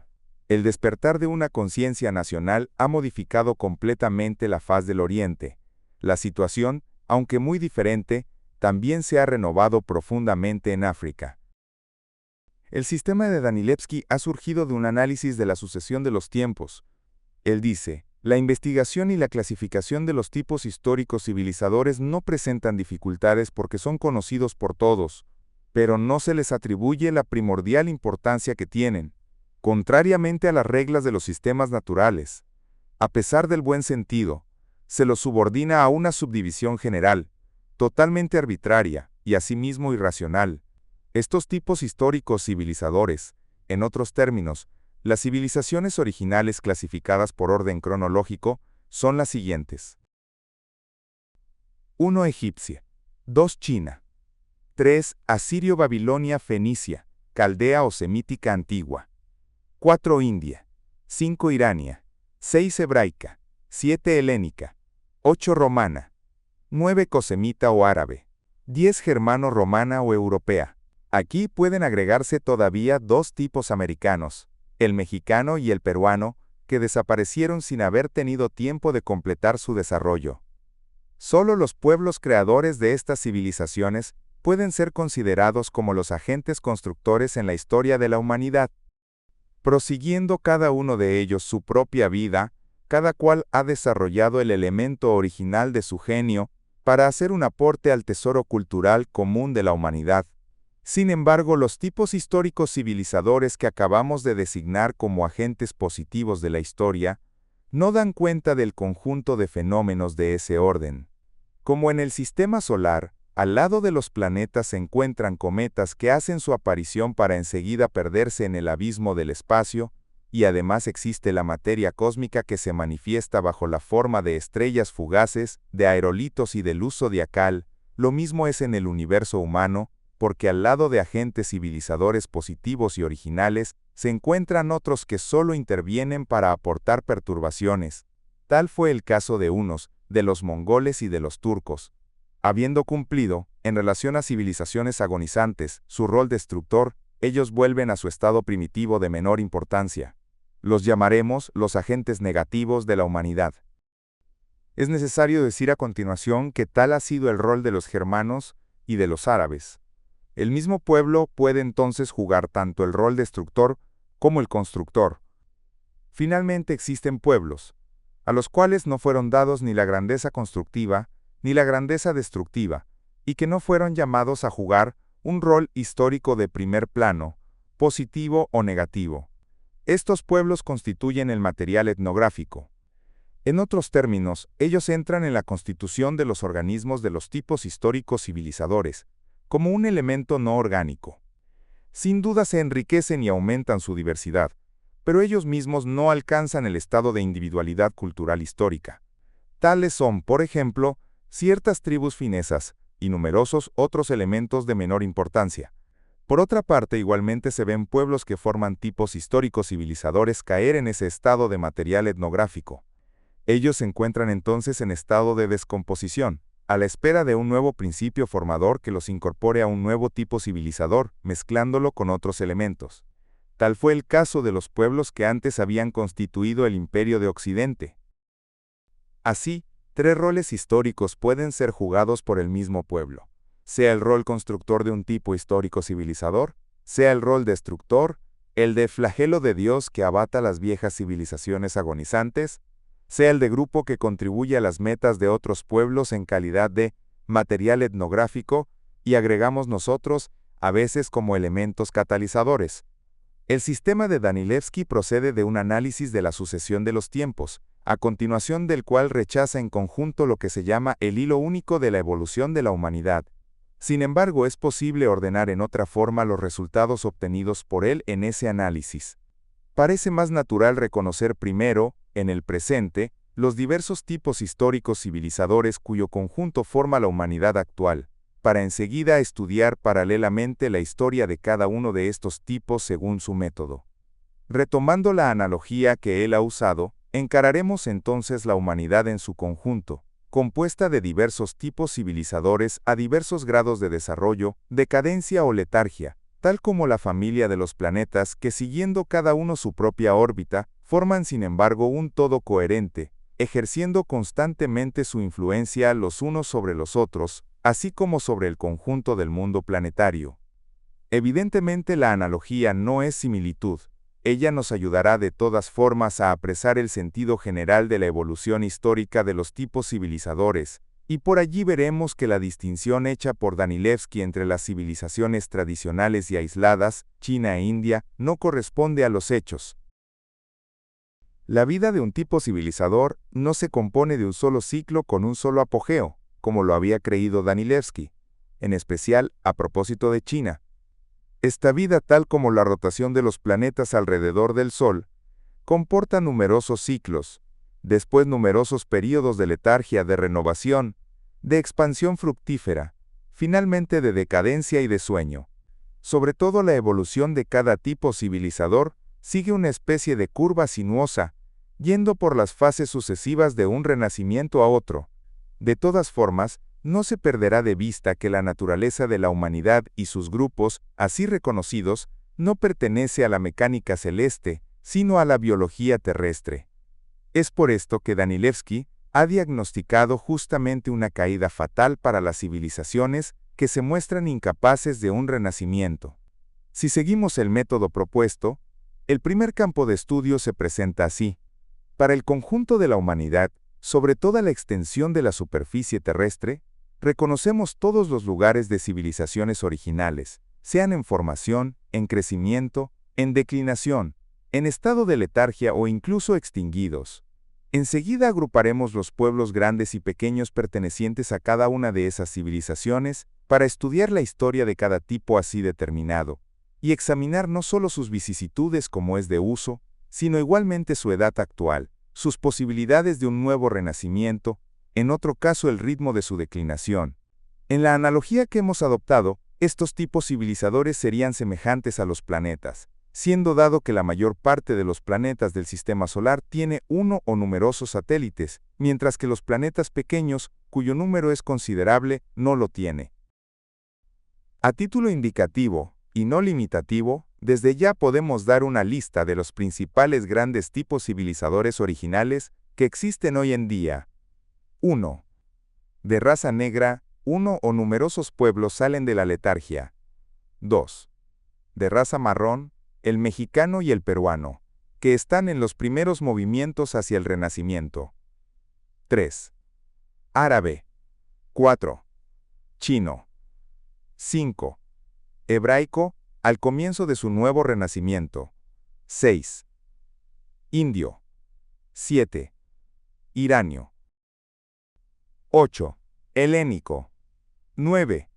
El despertar de una conciencia nacional ha modificado completamente la faz del Oriente. La situación, aunque muy diferente, también se ha renovado profundamente en África. El sistema de Danilevsky ha surgido de un análisis de la sucesión de los tiempos. Él dice, la investigación y la clasificación de los tipos históricos civilizadores no presentan dificultades porque son conocidos por todos, pero no se les atribuye la primordial importancia que tienen, contrariamente a las reglas de los sistemas naturales. A pesar del buen sentido, se los subordina a una subdivisión general, totalmente arbitraria y asimismo irracional. Estos tipos históricos civilizadores, en otros términos, las civilizaciones originales clasificadas por orden cronológico, son las siguientes. 1. Egipcia. 2. China. 3. Asirio-Babilonia-Fenicia, Caldea o Semítica antigua. 4. India. 5. Irania. 6. Hebraica. 7. Helénica. 8. Romana. 9. Cosemita o árabe. 10. Germano-romana o europea. Aquí pueden agregarse todavía dos tipos americanos, el mexicano y el peruano, que desaparecieron sin haber tenido tiempo de completar su desarrollo. Solo los pueblos creadores de estas civilizaciones pueden ser considerados como los agentes constructores en la historia de la humanidad. Prosiguiendo cada uno de ellos su propia vida, cada cual ha desarrollado el elemento original de su genio para hacer un aporte al tesoro cultural común de la humanidad. Sin embargo, los tipos históricos civilizadores que acabamos de designar como agentes positivos de la historia no dan cuenta del conjunto de fenómenos de ese orden. Como en el sistema solar, al lado de los planetas se encuentran cometas que hacen su aparición para enseguida perderse en el abismo del espacio, y además existe la materia cósmica que se manifiesta bajo la forma de estrellas fugaces, de aerolitos y de luz zodiacal. Lo mismo es en el universo humano, porque al lado de agentes civilizadores positivos y originales, se encuentran otros que solo intervienen para aportar perturbaciones. Tal fue el caso de unos, de los mongoles y de los turcos. Habiendo cumplido, en relación a civilizaciones agonizantes, su rol destructor, ellos vuelven a su estado primitivo de menor importancia. Los llamaremos los agentes negativos de la humanidad. Es necesario decir a continuación que tal ha sido el rol de los germanos y de los árabes. El mismo pueblo puede entonces jugar tanto el rol destructor como el constructor. Finalmente existen pueblos, a los cuales no fueron dados ni la grandeza constructiva ni la grandeza destructiva, y que no fueron llamados a jugar un rol histórico de primer plano, positivo o negativo. Estos pueblos constituyen el material etnográfico. En otros términos, ellos entran en la constitución de los organismos de los tipos históricos civilizadores, como un elemento no orgánico. Sin duda se enriquecen y aumentan su diversidad, pero ellos mismos no alcanzan el estado de individualidad cultural histórica. Tales son, por ejemplo, ciertas tribus finesas y numerosos otros elementos de menor importancia. Por otra parte, igualmente se ven pueblos que forman tipos históricos civilizadores caer en ese estado de material etnográfico. Ellos se encuentran entonces en estado de descomposición, a la espera de un nuevo principio formador que los incorpore a un nuevo tipo civilizador, mezclándolo con otros elementos. Tal fue el caso de los pueblos que antes habían constituido el Imperio de Occidente. Así, tres roles históricos pueden ser jugados por el mismo pueblo, sea el rol constructor de un tipo histórico civilizador, sea el rol destructor, el de flagelo de Dios que abata las viejas civilizaciones agonizantes, sea el de grupo que contribuye a las metas de otros pueblos en calidad de material etnográfico, y agregamos nosotros, a veces como elementos catalizadores. El sistema de Danilevsky procede de un análisis de la sucesión de los tiempos, a continuación del cual rechaza en conjunto lo que se llama el hilo único de la evolución de la humanidad. Sin embargo, es posible ordenar en otra forma los resultados obtenidos por él en ese análisis. Parece más natural reconocer primero, en el presente, los diversos tipos históricos civilizadores cuyo conjunto forma la humanidad actual, para enseguida estudiar paralelamente la historia de cada uno de estos tipos según su método. Retomando la analogía que él ha usado, encararemos entonces la humanidad en su conjunto, compuesta de diversos tipos civilizadores a diversos grados de desarrollo, decadencia o letargia, tal como la familia de los planetas que, siguiendo cada uno su propia órbita, forman sin embargo un todo coherente, ejerciendo constantemente su influencia los unos sobre los otros, así como sobre el conjunto del mundo planetario. Evidentemente la analogía no es similitud. Ella nos ayudará de todas formas a apresar el sentido general de la evolución histórica de los tipos civilizadores, y por allí veremos que la distinción hecha por Danilevsky entre las civilizaciones tradicionales y aisladas, China e India, no corresponde a los hechos. La vida de un tipo civilizador no se compone de un solo ciclo con un solo apogeo, como lo había creído Danilevsky, en especial a propósito de China. Esta vida, tal como la rotación de los planetas alrededor del Sol, comporta numerosos ciclos, después numerosos períodos de letargia, de renovación, de expansión fructífera, finalmente de decadencia y de sueño. Sobre todo la evolución de cada tipo civilizador sigue una especie de curva sinuosa, yendo por las fases sucesivas de un renacimiento a otro. De todas formas, no se perderá de vista que la naturaleza de la humanidad y sus grupos, así reconocidos, no pertenece a la mecánica celeste, sino a la biología terrestre. Es por esto que Danilevsky ha diagnosticado justamente una caída fatal para las civilizaciones que se muestran incapaces de un renacimiento. Si seguimos el método propuesto, el primer campo de estudio se presenta así. Para el conjunto de la humanidad, sobre toda la extensión de la superficie terrestre, reconocemos todos los lugares de civilizaciones originales, sean en formación, en crecimiento, en declinación, en estado de letargia o incluso extinguidos. Enseguida agruparemos los pueblos grandes y pequeños pertenecientes a cada una de esas civilizaciones para estudiar la historia de cada tipo así determinado, y examinar no solo sus vicisitudes como es de uso, sino igualmente su edad actual, sus posibilidades de un nuevo renacimiento, en otro caso el ritmo de su declinación. En la analogía que hemos adoptado, estos tipos civilizadores serían semejantes a los planetas, siendo dado que la mayor parte de los planetas del sistema solar tiene uno o numerosos satélites, mientras que los planetas pequeños, cuyo número es considerable, no lo tiene. A título indicativo, y no limitativo, desde ya podemos dar una lista de los principales grandes tipos civilizadores originales que existen hoy en día. 1. De raza negra, uno o numerosos pueblos salen de la letargia. 2. De raza marrón, el mexicano y el peruano, que están en los primeros movimientos hacia el renacimiento. 3. Árabe. 4. Chino. 5. Hebraico, al comienzo de su nuevo renacimiento. 6. Indio. 7. Iranio. 8. Helénico. 9.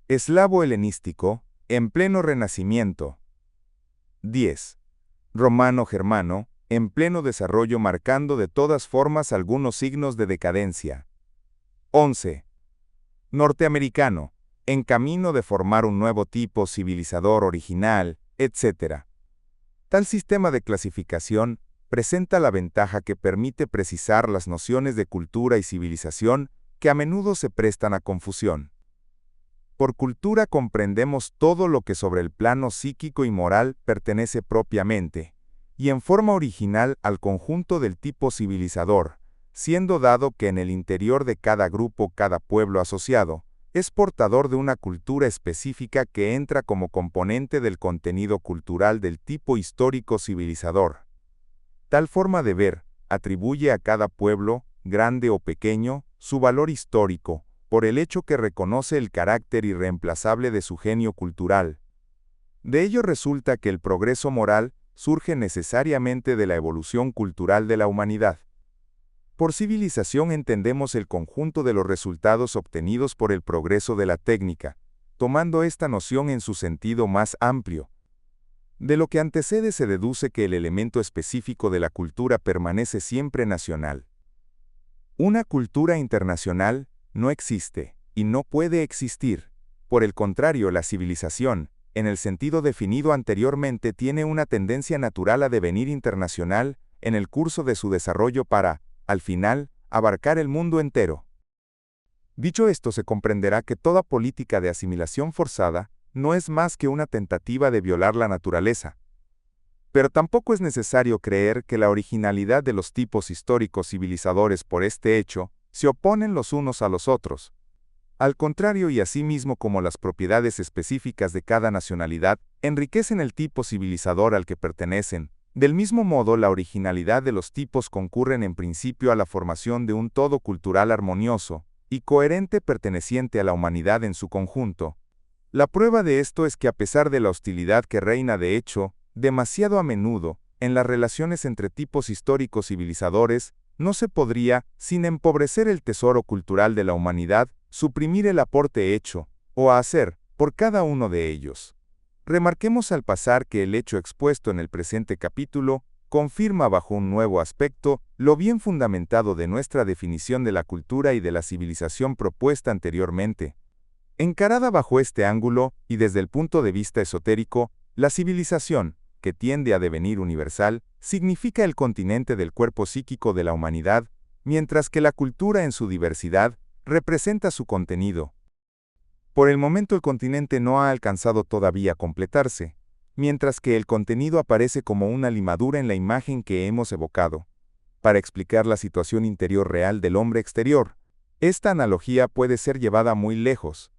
Eslavo helenístico, en pleno renacimiento. 10. Romano-germano, en pleno desarrollo marcando de todas formas algunos signos de decadencia. 11. Norteamericano, en camino de formar un nuevo tipo civilizador original, etc. Tal sistema de clasificación presenta la ventaja que permite precisar las nociones de cultura y civilización que a menudo se prestan a confusión. Por cultura comprendemos todo lo que sobre el plano psíquico y moral pertenece propiamente, y en forma original al conjunto del tipo civilizador, siendo dado que en el interior de cada grupo, cada pueblo asociado, es portador de una cultura específica que entra como componente del contenido cultural del tipo histórico civilizador. Tal forma de ver atribuye a cada pueblo, grande o pequeño, su valor histórico, por el hecho que reconoce el carácter irreemplazable de su genio cultural. De ello resulta que el progreso moral surge necesariamente de la evolución cultural de la humanidad. Por civilización entendemos el conjunto de los resultados obtenidos por el progreso de la técnica, tomando esta noción en su sentido más amplio. De lo que antecede se deduce que el elemento específico de la cultura permanece siempre nacional. Una cultura internacional no existe, y no puede existir. Por el contrario, la civilización, en el sentido definido anteriormente, tiene una tendencia natural a devenir internacional en el curso de su desarrollo para, al final, abarcar el mundo entero. Dicho esto, se comprenderá que toda política de asimilación forzada no es más que una tentativa de violar la naturaleza. Pero tampoco es necesario creer que la originalidad de los tipos históricos civilizadores por este hecho se oponen los unos a los otros. Al contrario, y asimismo como las propiedades específicas de cada nacionalidad enriquecen el tipo civilizador al que pertenecen, del mismo modo la originalidad de los tipos concurren en principio a la formación de un todo cultural armonioso y coherente perteneciente a la humanidad en su conjunto. La prueba de esto es que a pesar de la hostilidad que reina de hecho, demasiado a menudo, en las relaciones entre tipos históricos civilizadores, no se podría, sin empobrecer el tesoro cultural de la humanidad, suprimir el aporte hecho, o hacer, por cada uno de ellos. Remarquemos al pasar que el hecho expuesto en el presente capítulo confirma bajo un nuevo aspecto lo bien fundamentado de nuestra definición de la cultura y de la civilización propuesta anteriormente. Encarada bajo este ángulo, y desde el punto de vista esotérico, la civilización, que tiende a devenir universal, significa el continente del cuerpo psíquico de la humanidad, mientras que la cultura en su diversidad representa su contenido. Por el momento el continente no ha alcanzado todavía a completarse, mientras que el contenido aparece como una limadura en la imagen que hemos evocado. Para explicar la situación interior real del hombre exterior, esta analogía puede ser llevada muy lejos.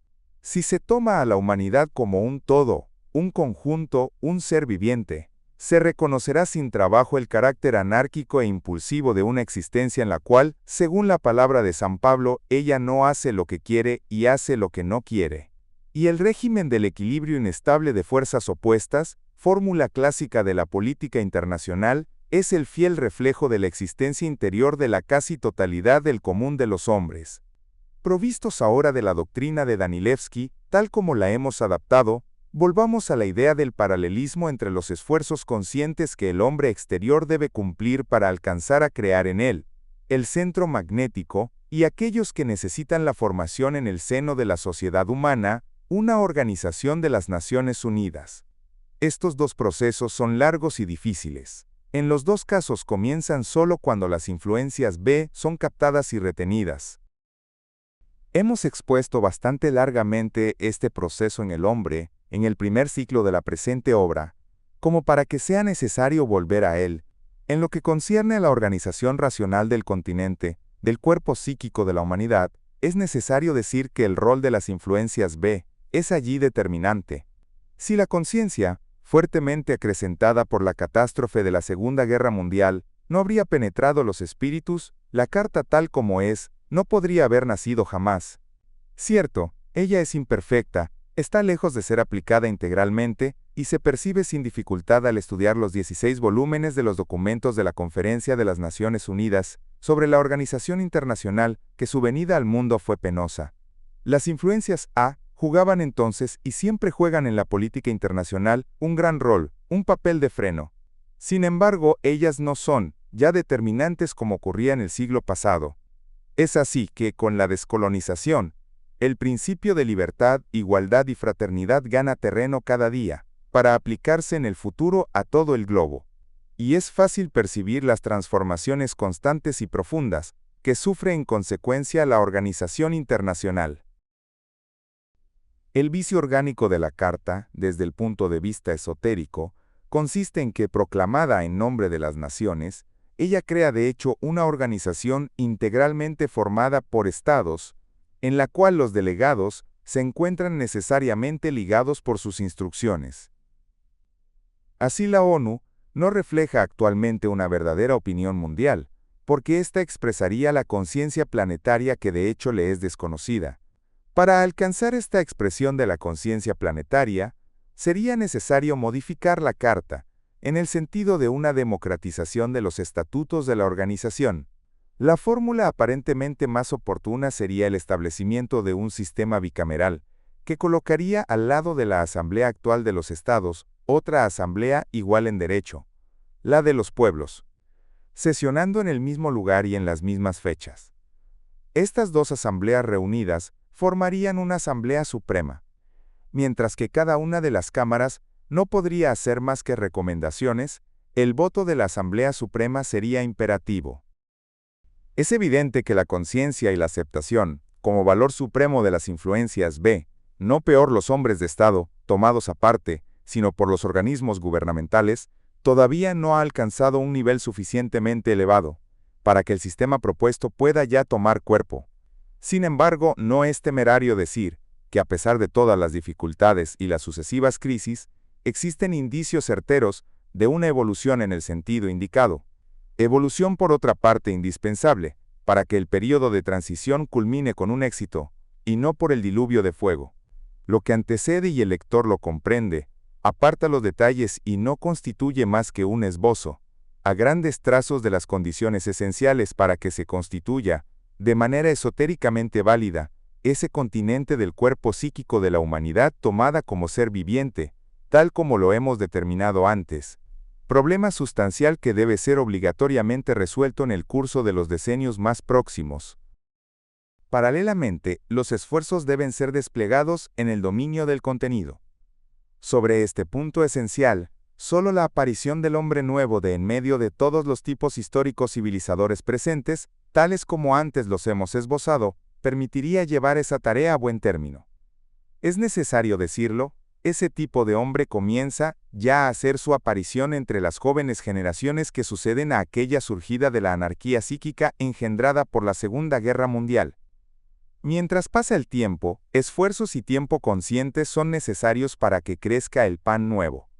Si se toma a la humanidad como un todo, un conjunto, un ser viviente, se reconocerá sin trabajo el carácter anárquico e impulsivo de una existencia en la cual, según la palabra de San Pablo, ella no hace lo que quiere y hace lo que no quiere. Y el régimen del equilibrio inestable de fuerzas opuestas, fórmula clásica de la política internacional, es el fiel reflejo de la existencia interior de la casi totalidad del común de los hombres. Provistos ahora de la doctrina de Danilevsky, tal como la hemos adaptado, volvamos a la idea del paralelismo entre los esfuerzos conscientes que el hombre exterior debe cumplir para alcanzar a crear en él, el centro magnético, y aquellos que necesitan la formación en el seno de la sociedad humana, una organización de las Naciones Unidas. Estos dos procesos son largos y difíciles. En los dos casos comienzan solo cuando las influencias B son captadas y retenidas. Hemos expuesto bastante largamente este proceso en el hombre, en el primer ciclo de la presente obra, como para que sea necesario volver a él. En lo que concierne a la organización racional del continente, del cuerpo psíquico de la humanidad, es necesario decir que el rol de las influencias B es allí determinante. Si la conciencia, fuertemente acrecentada por la catástrofe de la Segunda Guerra Mundial, no habría penetrado los espíritus, la carta tal como es, no podría haber nacido jamás. Cierto, Ella es imperfecta, está lejos de ser aplicada integralmente y se percibe sin dificultad al estudiar los 16 volúmenes de los documentos de la Conferencia de las Naciones Unidas sobre la Organización Internacional que su venida al mundo fue penosa. Las influencias A jugaban entonces y siempre juegan en la política internacional un gran rol, un papel de freno. Sin embargo, ellas no son ya determinantes como ocurría en el siglo pasado. Es así que, con la descolonización, el principio de libertad, igualdad y fraternidad gana terreno cada día, para aplicarse en el futuro a todo el globo. Y es fácil percibir las transformaciones constantes y profundas que sufre en consecuencia la organización internacional. El vicio orgánico de la Carta, desde el punto de vista esotérico, consiste en que, proclamada en nombre de las naciones, ella crea de hecho una organización integralmente formada por estados, en la cual los delegados se encuentran necesariamente ligados por sus instrucciones. Así la ONU no refleja actualmente una verdadera opinión mundial, porque ésta expresaría la conciencia planetaria que de hecho le es desconocida. Para alcanzar esta expresión de la conciencia planetaria, sería necesario modificar la Carta, en el sentido de una democratización de los estatutos de la organización. La fórmula aparentemente más oportuna sería el establecimiento de un sistema bicameral, que colocaría al lado de la Asamblea actual de los Estados otra asamblea igual en derecho, la de los pueblos, sesionando en el mismo lugar y en las mismas fechas. Estas dos asambleas reunidas formarían una Asamblea Suprema, mientras que cada una de las cámaras no podría hacer más que recomendaciones, el voto de la Asamblea Suprema sería imperativo. Es evidente que la conciencia y la aceptación, como valor supremo de las influencias B, no peor los hombres de Estado, tomados aparte, sino por los organismos gubernamentales, todavía no ha alcanzado un nivel suficientemente elevado, para que el sistema propuesto pueda ya tomar cuerpo. Sin embargo, no es temerario decir que a pesar de todas las dificultades y las sucesivas crisis, existen indicios certeros de una evolución en el sentido indicado. Evolución por otra parte indispensable, para que el período de transición culmine con un éxito, y no por el diluvio de fuego. Lo que antecede y el lector lo comprende, aparta los detalles y no constituye más que un esbozo, a grandes trazos de las condiciones esenciales para que se constituya, de manera esotéricamente válida, ese continente del cuerpo psíquico de la humanidad tomada como ser viviente, tal como lo hemos determinado antes. Problema sustancial que debe ser obligatoriamente resuelto en el curso de los decenios más próximos. Paralelamente, los esfuerzos deben ser desplegados en el dominio del contenido. Sobre este punto esencial, solo la aparición del hombre nuevo de en medio de todos los tipos históricos civilizadores presentes, tales como antes los hemos esbozado, permitiría llevar esa tarea a buen término. Es necesario decirlo, ese tipo de hombre comienza ya a hacer su aparición entre las jóvenes generaciones que suceden a aquella surgida de la anarquía psíquica engendrada por la Segunda Guerra Mundial. Mientras pasa el tiempo, esfuerzos y tiempo conscientes son necesarios para que crezca el pan nuevo.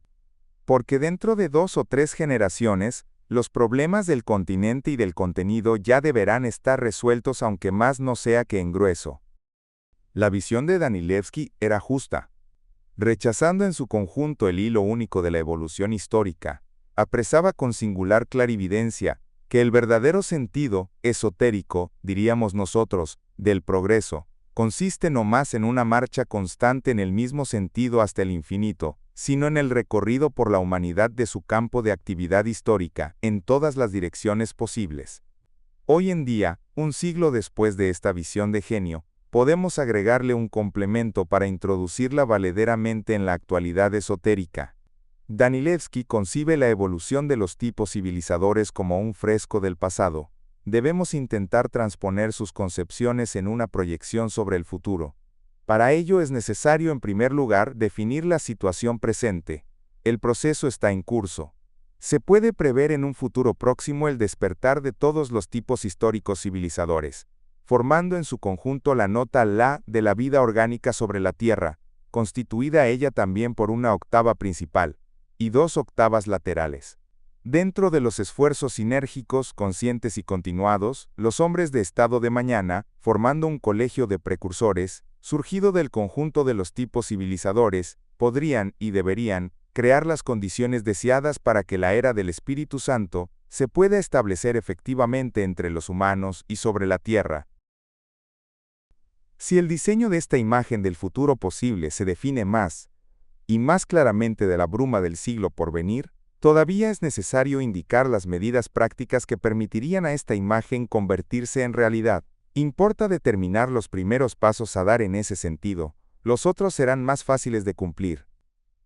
Porque dentro de 2 o 3 generaciones, los problemas del continente y del contenido ya deberán estar resueltos aunque más no sea que en grueso. La visión de Danilevsky era justa. Rechazando en su conjunto el hilo único de la evolución histórica, apresaba con singular clarividencia que el verdadero sentido, esotérico, diríamos nosotros, del progreso, consiste no más en una marcha constante en el mismo sentido hasta el infinito, sino en el recorrido por la humanidad de su campo de actividad histórica, en todas las direcciones posibles. Hoy en día, un siglo después de esta visión de genio, podemos agregarle un complemento para introducirla valederamente en la actualidad esotérica. Danilevsky concibe la evolución de los tipos civilizadores como un fresco del pasado. Debemos intentar transponer sus concepciones en una proyección sobre el futuro. Para ello es necesario en primer lugar definir la situación presente. El proceso está en curso. Se puede prever en un futuro próximo el despertar de todos los tipos históricos civilizadores, formando en su conjunto la nota La de la vida orgánica sobre la Tierra, constituida ella también por una octava principal, y 2 octavas laterales. Dentro de los esfuerzos sinérgicos, conscientes y continuados, los hombres de estado de mañana, formando un colegio de precursores, surgido del conjunto de los tipos civilizadores, podrían y deberían crear las condiciones deseadas para que la era del Espíritu Santo se pueda establecer efectivamente entre los humanos y sobre la tierra. Si el diseño de esta imagen del futuro posible se define más y más claramente de la bruma del siglo por venir, todavía es necesario indicar las medidas prácticas que permitirían a esta imagen convertirse en realidad. Importa determinar los primeros pasos a dar en ese sentido, los otros serán más fáciles de cumplir.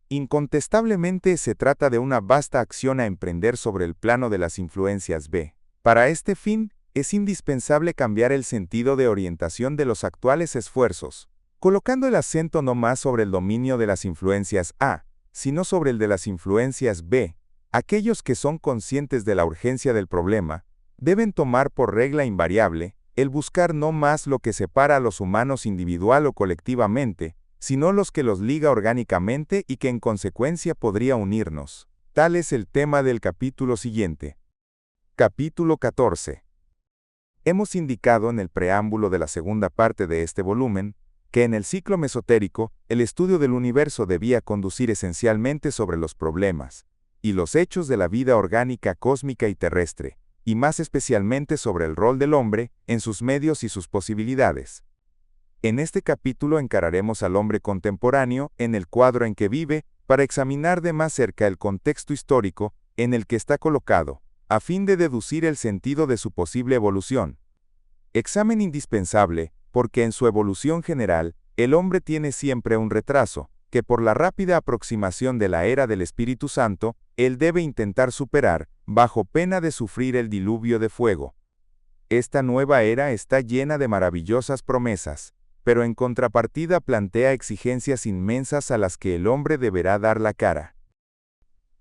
Incontestablemente se trata de una vasta acción a emprender sobre el plano de las influencias B. Para este fin, es indispensable cambiar el sentido de orientación de los actuales esfuerzos, colocando el acento no más sobre el dominio de las influencias A, sino sobre el de las influencias B. Aquellos que son conscientes de la urgencia del problema, deben tomar por regla invariable el buscar no más lo que separa a los humanos individual o colectivamente, sino los que los liga orgánicamente y que en consecuencia podría unirnos. Tal es el tema del capítulo siguiente. Capítulo 14. Hemos indicado en el preámbulo de la segunda parte de este volumen, que en el ciclo mesotérico, el estudio del universo debía conducir esencialmente sobre los problemas y los hechos de la vida orgánica cósmica y terrestre, y más especialmente sobre el rol del hombre en sus medios y sus posibilidades. En este capítulo encararemos al hombre contemporáneo en el cuadro en que vive, para examinar de más cerca el contexto histórico en el que está colocado, a fin de deducir el sentido de su posible evolución. Examen indispensable, porque en su evolución general, el hombre tiene siempre un retraso, que por la rápida aproximación de la era del Espíritu Santo, él debe intentar superar, bajo pena de sufrir el diluvio de fuego. Esta nueva era está llena de maravillosas promesas, pero en contrapartida plantea exigencias inmensas a las que el hombre deberá dar la cara.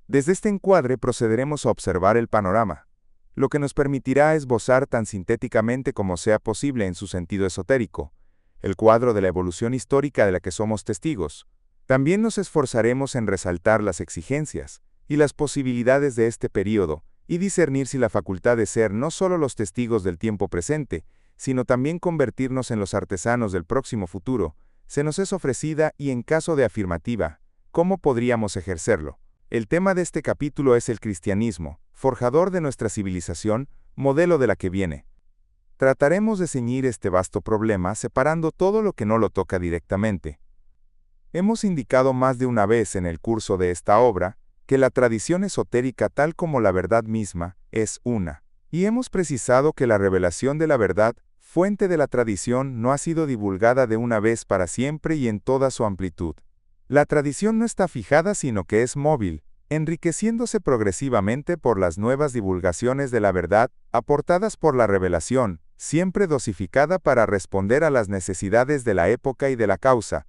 Desde este encuadre procederemos a observar el panorama, lo que nos permitirá esbozar tan sintéticamente como sea posible en su sentido esotérico, el cuadro de la evolución histórica de la que somos testigos. También nos esforzaremos en resaltar las exigencias y las posibilidades de este período, y discernir si la facultad de ser no solo los testigos del tiempo presente, sino también convertirnos en los artesanos del próximo futuro, se nos es ofrecida y en caso de afirmativa, ¿cómo podríamos ejercerlo? El tema de este capítulo es el cristianismo, forjador de nuestra civilización, modelo de la que viene. Trataremos de ceñir este vasto problema separando todo lo que no lo toca directamente. Hemos indicado más de una vez en el curso de esta obra, que la tradición esotérica tal como la verdad misma, es una. Y hemos precisado que la revelación de la verdad, fuente de la tradición, no ha sido divulgada de una vez para siempre y en toda su amplitud. La tradición no está fijada sino que es móvil, enriqueciéndose progresivamente por las nuevas divulgaciones de la verdad, aportadas por la revelación, siempre dosificada para responder a las necesidades de la época y de la causa.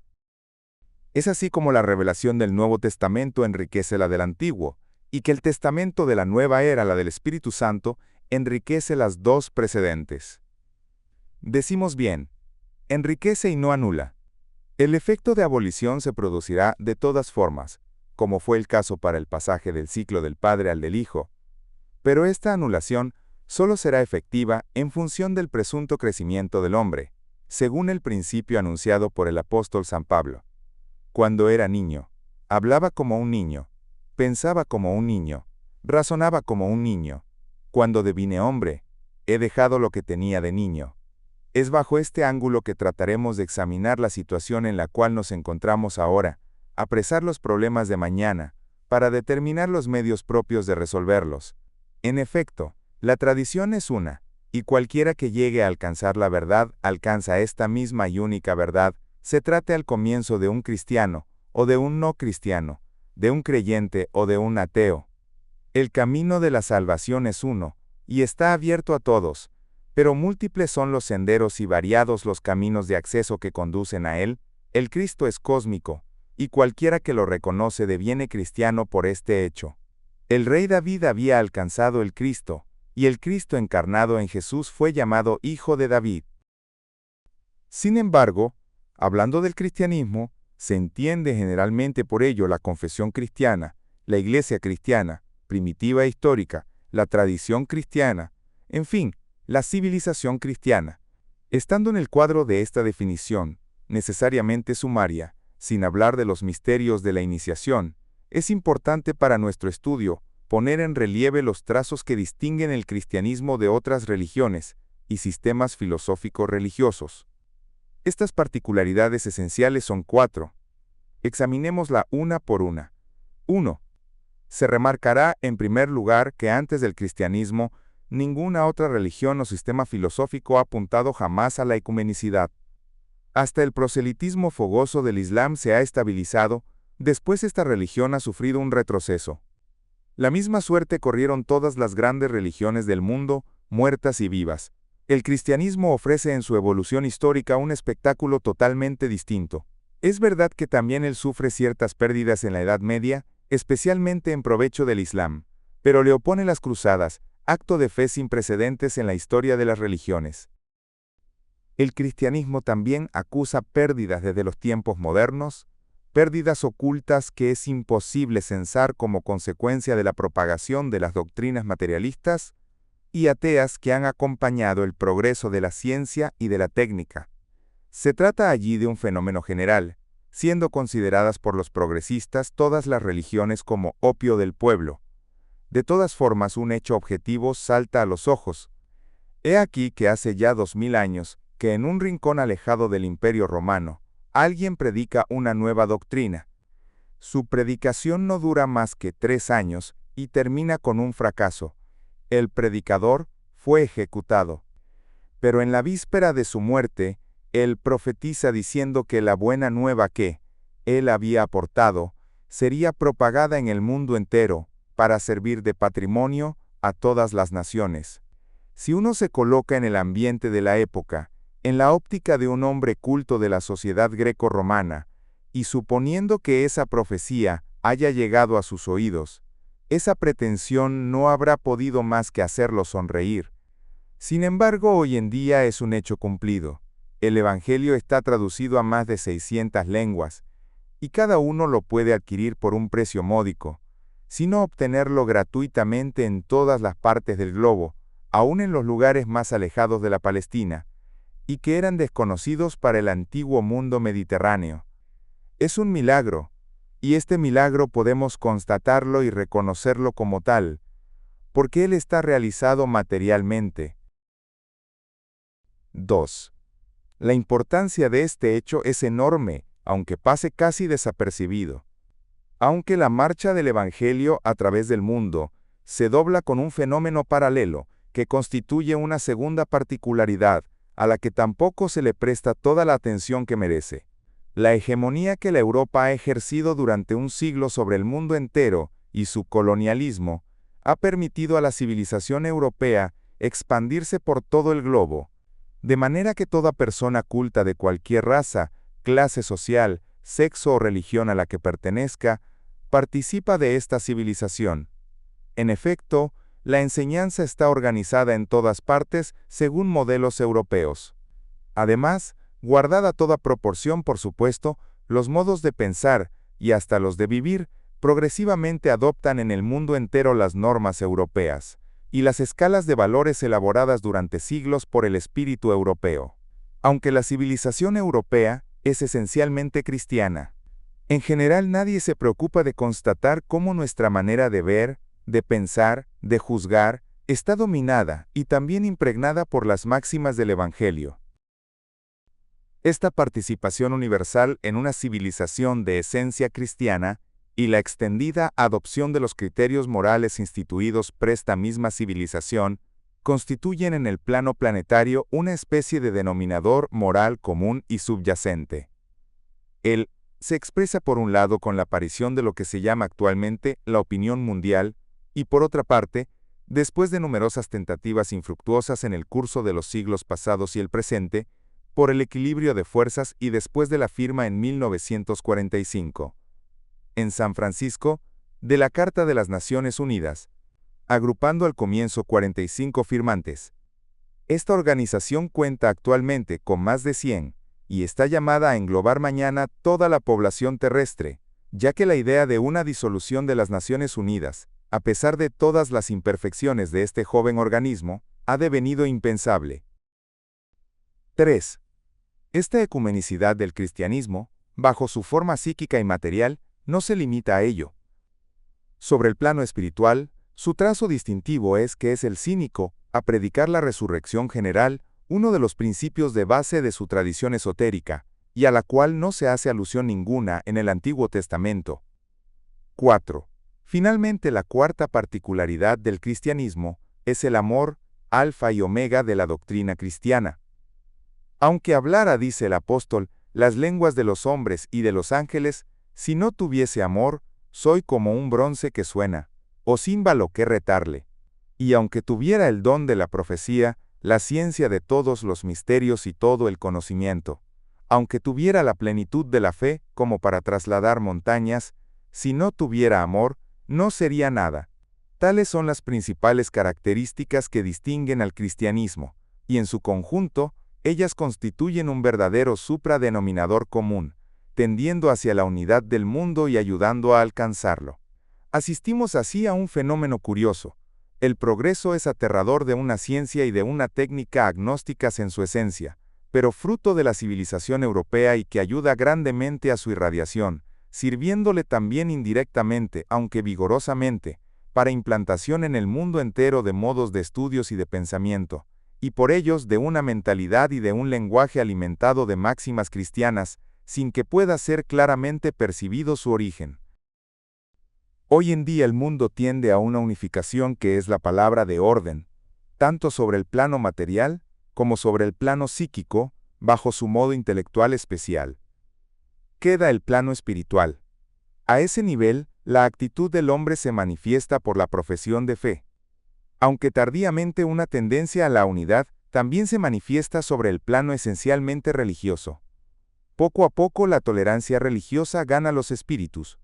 Es así como la revelación del Nuevo Testamento enriquece la del Antiguo, y que el testamento de la nueva era, la del Espíritu Santo, enriquece las dos precedentes. Decimos bien, enriquece y no anula. El efecto de abolición se producirá de todas formas, como fue el caso para el pasaje del ciclo del Padre al del Hijo, pero esta anulación solo será efectiva en función del presunto crecimiento del hombre, según el principio anunciado por el apóstol San Pablo. Cuando era niño, hablaba como un niño, pensaba como un niño, razonaba como un niño. Cuando devine hombre, he dejado lo que tenía de niño. Es bajo este ángulo que trataremos de examinar la situación en la cual nos encontramos ahora, apresar los problemas de mañana, para determinar los medios propios de resolverlos. En efecto, la tradición es una, y cualquiera que llegue a alcanzar la verdad alcanza esta misma y única verdad, se trate al comienzo de un cristiano, o de un no cristiano, de un creyente o de un ateo. El camino de la salvación es uno, y está abierto a todos, pero múltiples son los senderos y variados los caminos de acceso que conducen a él. El Cristo es cósmico, y cualquiera que lo reconoce deviene cristiano por este hecho. El rey David había alcanzado el Cristo, y el Cristo encarnado en Jesús fue llamado Hijo de David. Sin embargo, hablando del cristianismo, se entiende generalmente por ello la confesión cristiana, la iglesia cristiana, primitiva e histórica, la tradición cristiana, en fin, la civilización cristiana. Estando en el cuadro de esta definición, necesariamente sumaria, sin hablar de los misterios de la iniciación, es importante para nuestro estudio poner en relieve los trazos que distinguen el cristianismo de otras religiones y sistemas filosóficos religiosos. Estas particularidades esenciales son 4. Examinémosla una por una. 1. Se remarcará, en primer lugar, que antes del cristianismo, ninguna otra religión o sistema filosófico ha apuntado jamás a la ecumenicidad. Hasta el proselitismo fogoso del Islam se ha estabilizado, después esta religión ha sufrido un retroceso. La misma suerte corrieron todas las grandes religiones del mundo, muertas y vivas. El cristianismo ofrece en su evolución histórica un espectáculo totalmente distinto. Es verdad que también él sufre ciertas pérdidas en la Edad Media, especialmente en provecho del Islam, pero le opone las cruzadas, acto de fe sin precedentes en la historia de las religiones. El cristianismo también acusa pérdidas desde los tiempos modernos, pérdidas ocultas que es imposible censar como consecuencia de la propagación de las doctrinas materialistas y ateas que han acompañado el progreso de la ciencia y de la técnica. Se trata allí de un fenómeno general, siendo consideradas por los progresistas todas las religiones como opio del pueblo. De todas formas, un hecho objetivo salta a los ojos. He aquí que hace ya 2000 años, que en un rincón alejado del Imperio Romano, alguien predica una nueva doctrina. Su predicación no dura más que 3 años y termina con un fracaso. El predicador fue ejecutado. Pero en la víspera de su muerte, él profetiza diciendo que la buena nueva que él había aportado sería propagada en el mundo entero para servir de patrimonio a todas las naciones. Si uno se coloca en el ambiente de la época, en la óptica de un hombre culto de la sociedad greco-romana, y suponiendo que esa profecía haya llegado a sus oídos, esa pretensión no habrá podido más que hacerlo sonreír. Sin embargo, hoy en día es un hecho cumplido. El Evangelio está traducido a más de 600 lenguas, y cada uno lo puede adquirir por un precio módico, sino obtenerlo gratuitamente en todas las partes del globo, aún en los lugares más alejados de la Palestina, y que eran desconocidos para el antiguo mundo mediterráneo. Es un milagro, y este milagro podemos constatarlo y reconocerlo como tal, porque él está realizado materialmente. 2. La importancia de este hecho es enorme, aunque pase casi desapercibido. Aunque la marcha del Evangelio a través del mundo se dobla con un fenómeno paralelo que constituye una segunda particularidad, a la que tampoco se le presta toda la atención que merece. La hegemonía que la Europa ha ejercido durante un siglo sobre el mundo entero y su colonialismo ha permitido a la civilización europea expandirse por todo el globo, de manera que toda persona culta de cualquier raza, clase social, sexo o religión a la que pertenezca, participa de esta civilización. En efecto, la enseñanza está organizada en todas partes según modelos europeos. Además, guardada toda proporción, por supuesto, los modos de pensar, y hasta los de vivir, progresivamente adoptan en el mundo entero las normas europeas, y las escalas de valores elaboradas durante siglos por el espíritu europeo. Aunque la civilización europea es esencialmente cristiana, en general nadie se preocupa de constatar cómo nuestra manera de ver, de pensar, de juzgar, está dominada y también impregnada por las máximas del Evangelio. Esta participación universal en una civilización de esencia cristiana y la extendida adopción de los criterios morales instituidos por esta misma civilización constituyen en el plano planetario una especie de denominador moral común y subyacente. Él se expresa por un lado con la aparición de lo que se llama actualmente la opinión mundial, y por otra parte, después de numerosas tentativas infructuosas en el curso de los siglos pasados y el presente, por el equilibrio de fuerzas y después de la firma en 1945, en San Francisco, de la Carta de las Naciones Unidas, agrupando al comienzo 45 firmantes. Esta organización cuenta actualmente con más de 100, y está llamada a englobar mañana toda la población terrestre, ya que la idea de una disolución de las Naciones Unidas, a pesar de todas las imperfecciones de este joven organismo, ha devenido impensable. 3. Esta ecumenicidad del cristianismo, bajo su forma psíquica y material, no se limita a ello. Sobre el plano espiritual, su trazo distintivo es que es el cínico a predicar la resurrección general, uno de los principios de base de su tradición esotérica, y a la cual no se hace alusión ninguna en el Antiguo Testamento. 4. Finalmente, la cuarta particularidad del cristianismo es el amor, alfa y omega de la doctrina cristiana. Aunque hablara, dice el apóstol, las lenguas de los hombres y de los ángeles, si no tuviese amor, soy como un bronce que suena, o címbalo que retarle. Y aunque tuviera el don de la profecía, la ciencia de todos los misterios y todo el conocimiento, aunque tuviera la plenitud de la fe como para trasladar montañas, si no tuviera amor, no sería nada. Tales son las principales características que distinguen al cristianismo, y en su conjunto, ellas constituyen un verdadero supradenominador común, tendiendo hacia la unidad del mundo y ayudando a alcanzarlo. Asistimos así a un fenómeno curioso. El progreso es aterrador de una ciencia y de una técnica agnósticas en su esencia, pero fruto de la civilización europea y que ayuda grandemente a su irradiación, sirviéndole también indirectamente, aunque vigorosamente, para implantación en el mundo entero de modos de estudios y de pensamiento, y por ellos de una mentalidad y de un lenguaje alimentado de máximas cristianas, sin que pueda ser claramente percibido su origen. Hoy en día el mundo tiende a una unificación que es la palabra de orden, tanto sobre el plano material como sobre el plano psíquico, bajo su modo intelectual especial. Queda el plano espiritual. A ese nivel, la actitud del hombre se manifiesta por la profesión de fe. Aunque tardíamente una tendencia a la unidad también se manifiesta sobre el plano esencialmente religioso. Poco a poco la tolerancia religiosa gana los espíritus.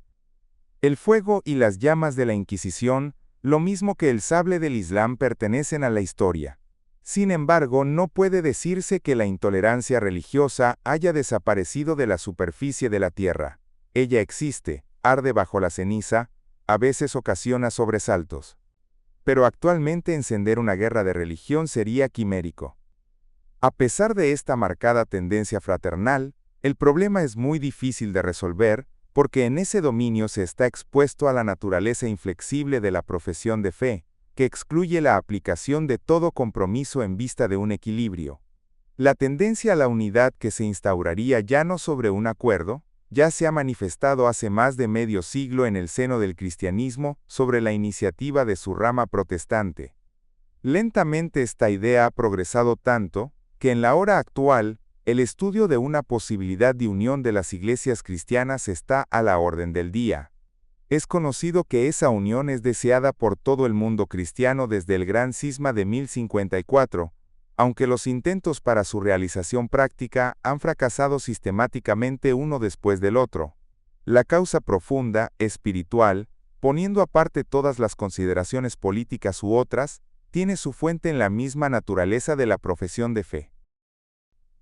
El fuego y las llamas de la Inquisición, lo mismo que el sable del Islam, pertenecen a la historia. Sin embargo, no puede decirse que la intolerancia religiosa haya desaparecido de la superficie de la tierra. Ella existe, arde bajo la ceniza, a veces ocasiona sobresaltos. Pero actualmente encender una guerra de religión sería quimérico. A pesar de esta marcada tendencia fraternal, el problema es muy difícil de resolver, porque en ese dominio se está expuesto a la naturaleza inflexible de la profesión de fe, que excluye la aplicación de todo compromiso en vista de un equilibrio. La tendencia a la unidad que se instauraría ya no sobre un acuerdo, ya se ha manifestado hace más de medio siglo en el seno del cristianismo sobre la iniciativa de su rama protestante. Lentamente esta idea ha progresado tanto, que en la hora actual, el estudio de una posibilidad de unión de las iglesias cristianas está a la orden del día. Es conocido que esa unión es deseada por todo el mundo cristiano desde el gran cisma de 1054, aunque los intentos para su realización práctica han fracasado sistemáticamente uno después del otro. La causa profunda, espiritual, poniendo aparte todas las consideraciones políticas u otras, tiene su fuente en la misma naturaleza de la profesión de fe.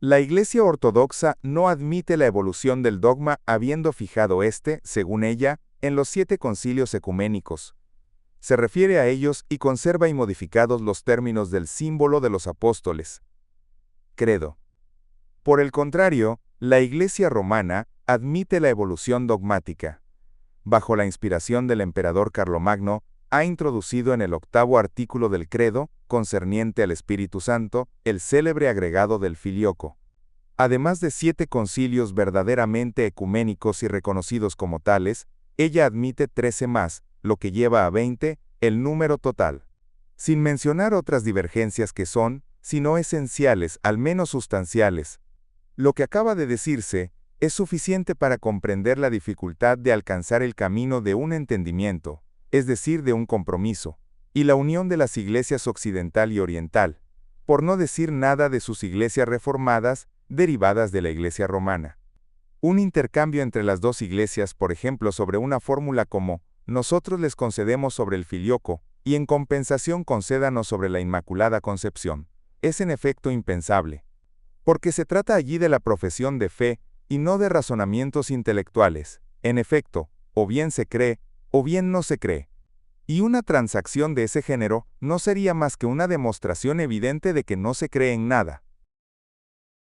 La Iglesia ortodoxa no admite la evolución del dogma habiendo fijado según ella, en los 7 concilios ecuménicos. Se refiere a ellos y conserva inmodificados los términos del símbolo de los apóstoles. Credo. Por el contrario, la Iglesia romana admite la evolución dogmática. Bajo la inspiración del emperador Carlomagno, ha introducido en el 8º artículo del credo, concerniente al Espíritu Santo, el célebre agregado del filioco. Además de 7 concilios verdaderamente ecuménicos y reconocidos como tales, ella admite 13 más, lo que lleva a 20, el número total. Sin mencionar otras divergencias que son, si no esenciales, al menos sustanciales. Lo que acaba de decirse, es suficiente para comprender la dificultad de alcanzar el camino de un entendimiento, es decir, de un compromiso, y la unión de las iglesias occidental y oriental, por no decir nada de sus iglesias reformadas, derivadas de la iglesia romana. Un intercambio entre las dos iglesias, por ejemplo, sobre una fórmula como, nosotros les concedemos sobre el filioco, y en compensación concédanos sobre la Inmaculada Concepción, es en efecto impensable. Porque se trata allí de la profesión de fe, y no de razonamientos intelectuales. En efecto, o bien se cree, o bien no se cree. Y una transacción de ese género no sería más que una demostración evidente de que no se cree en nada.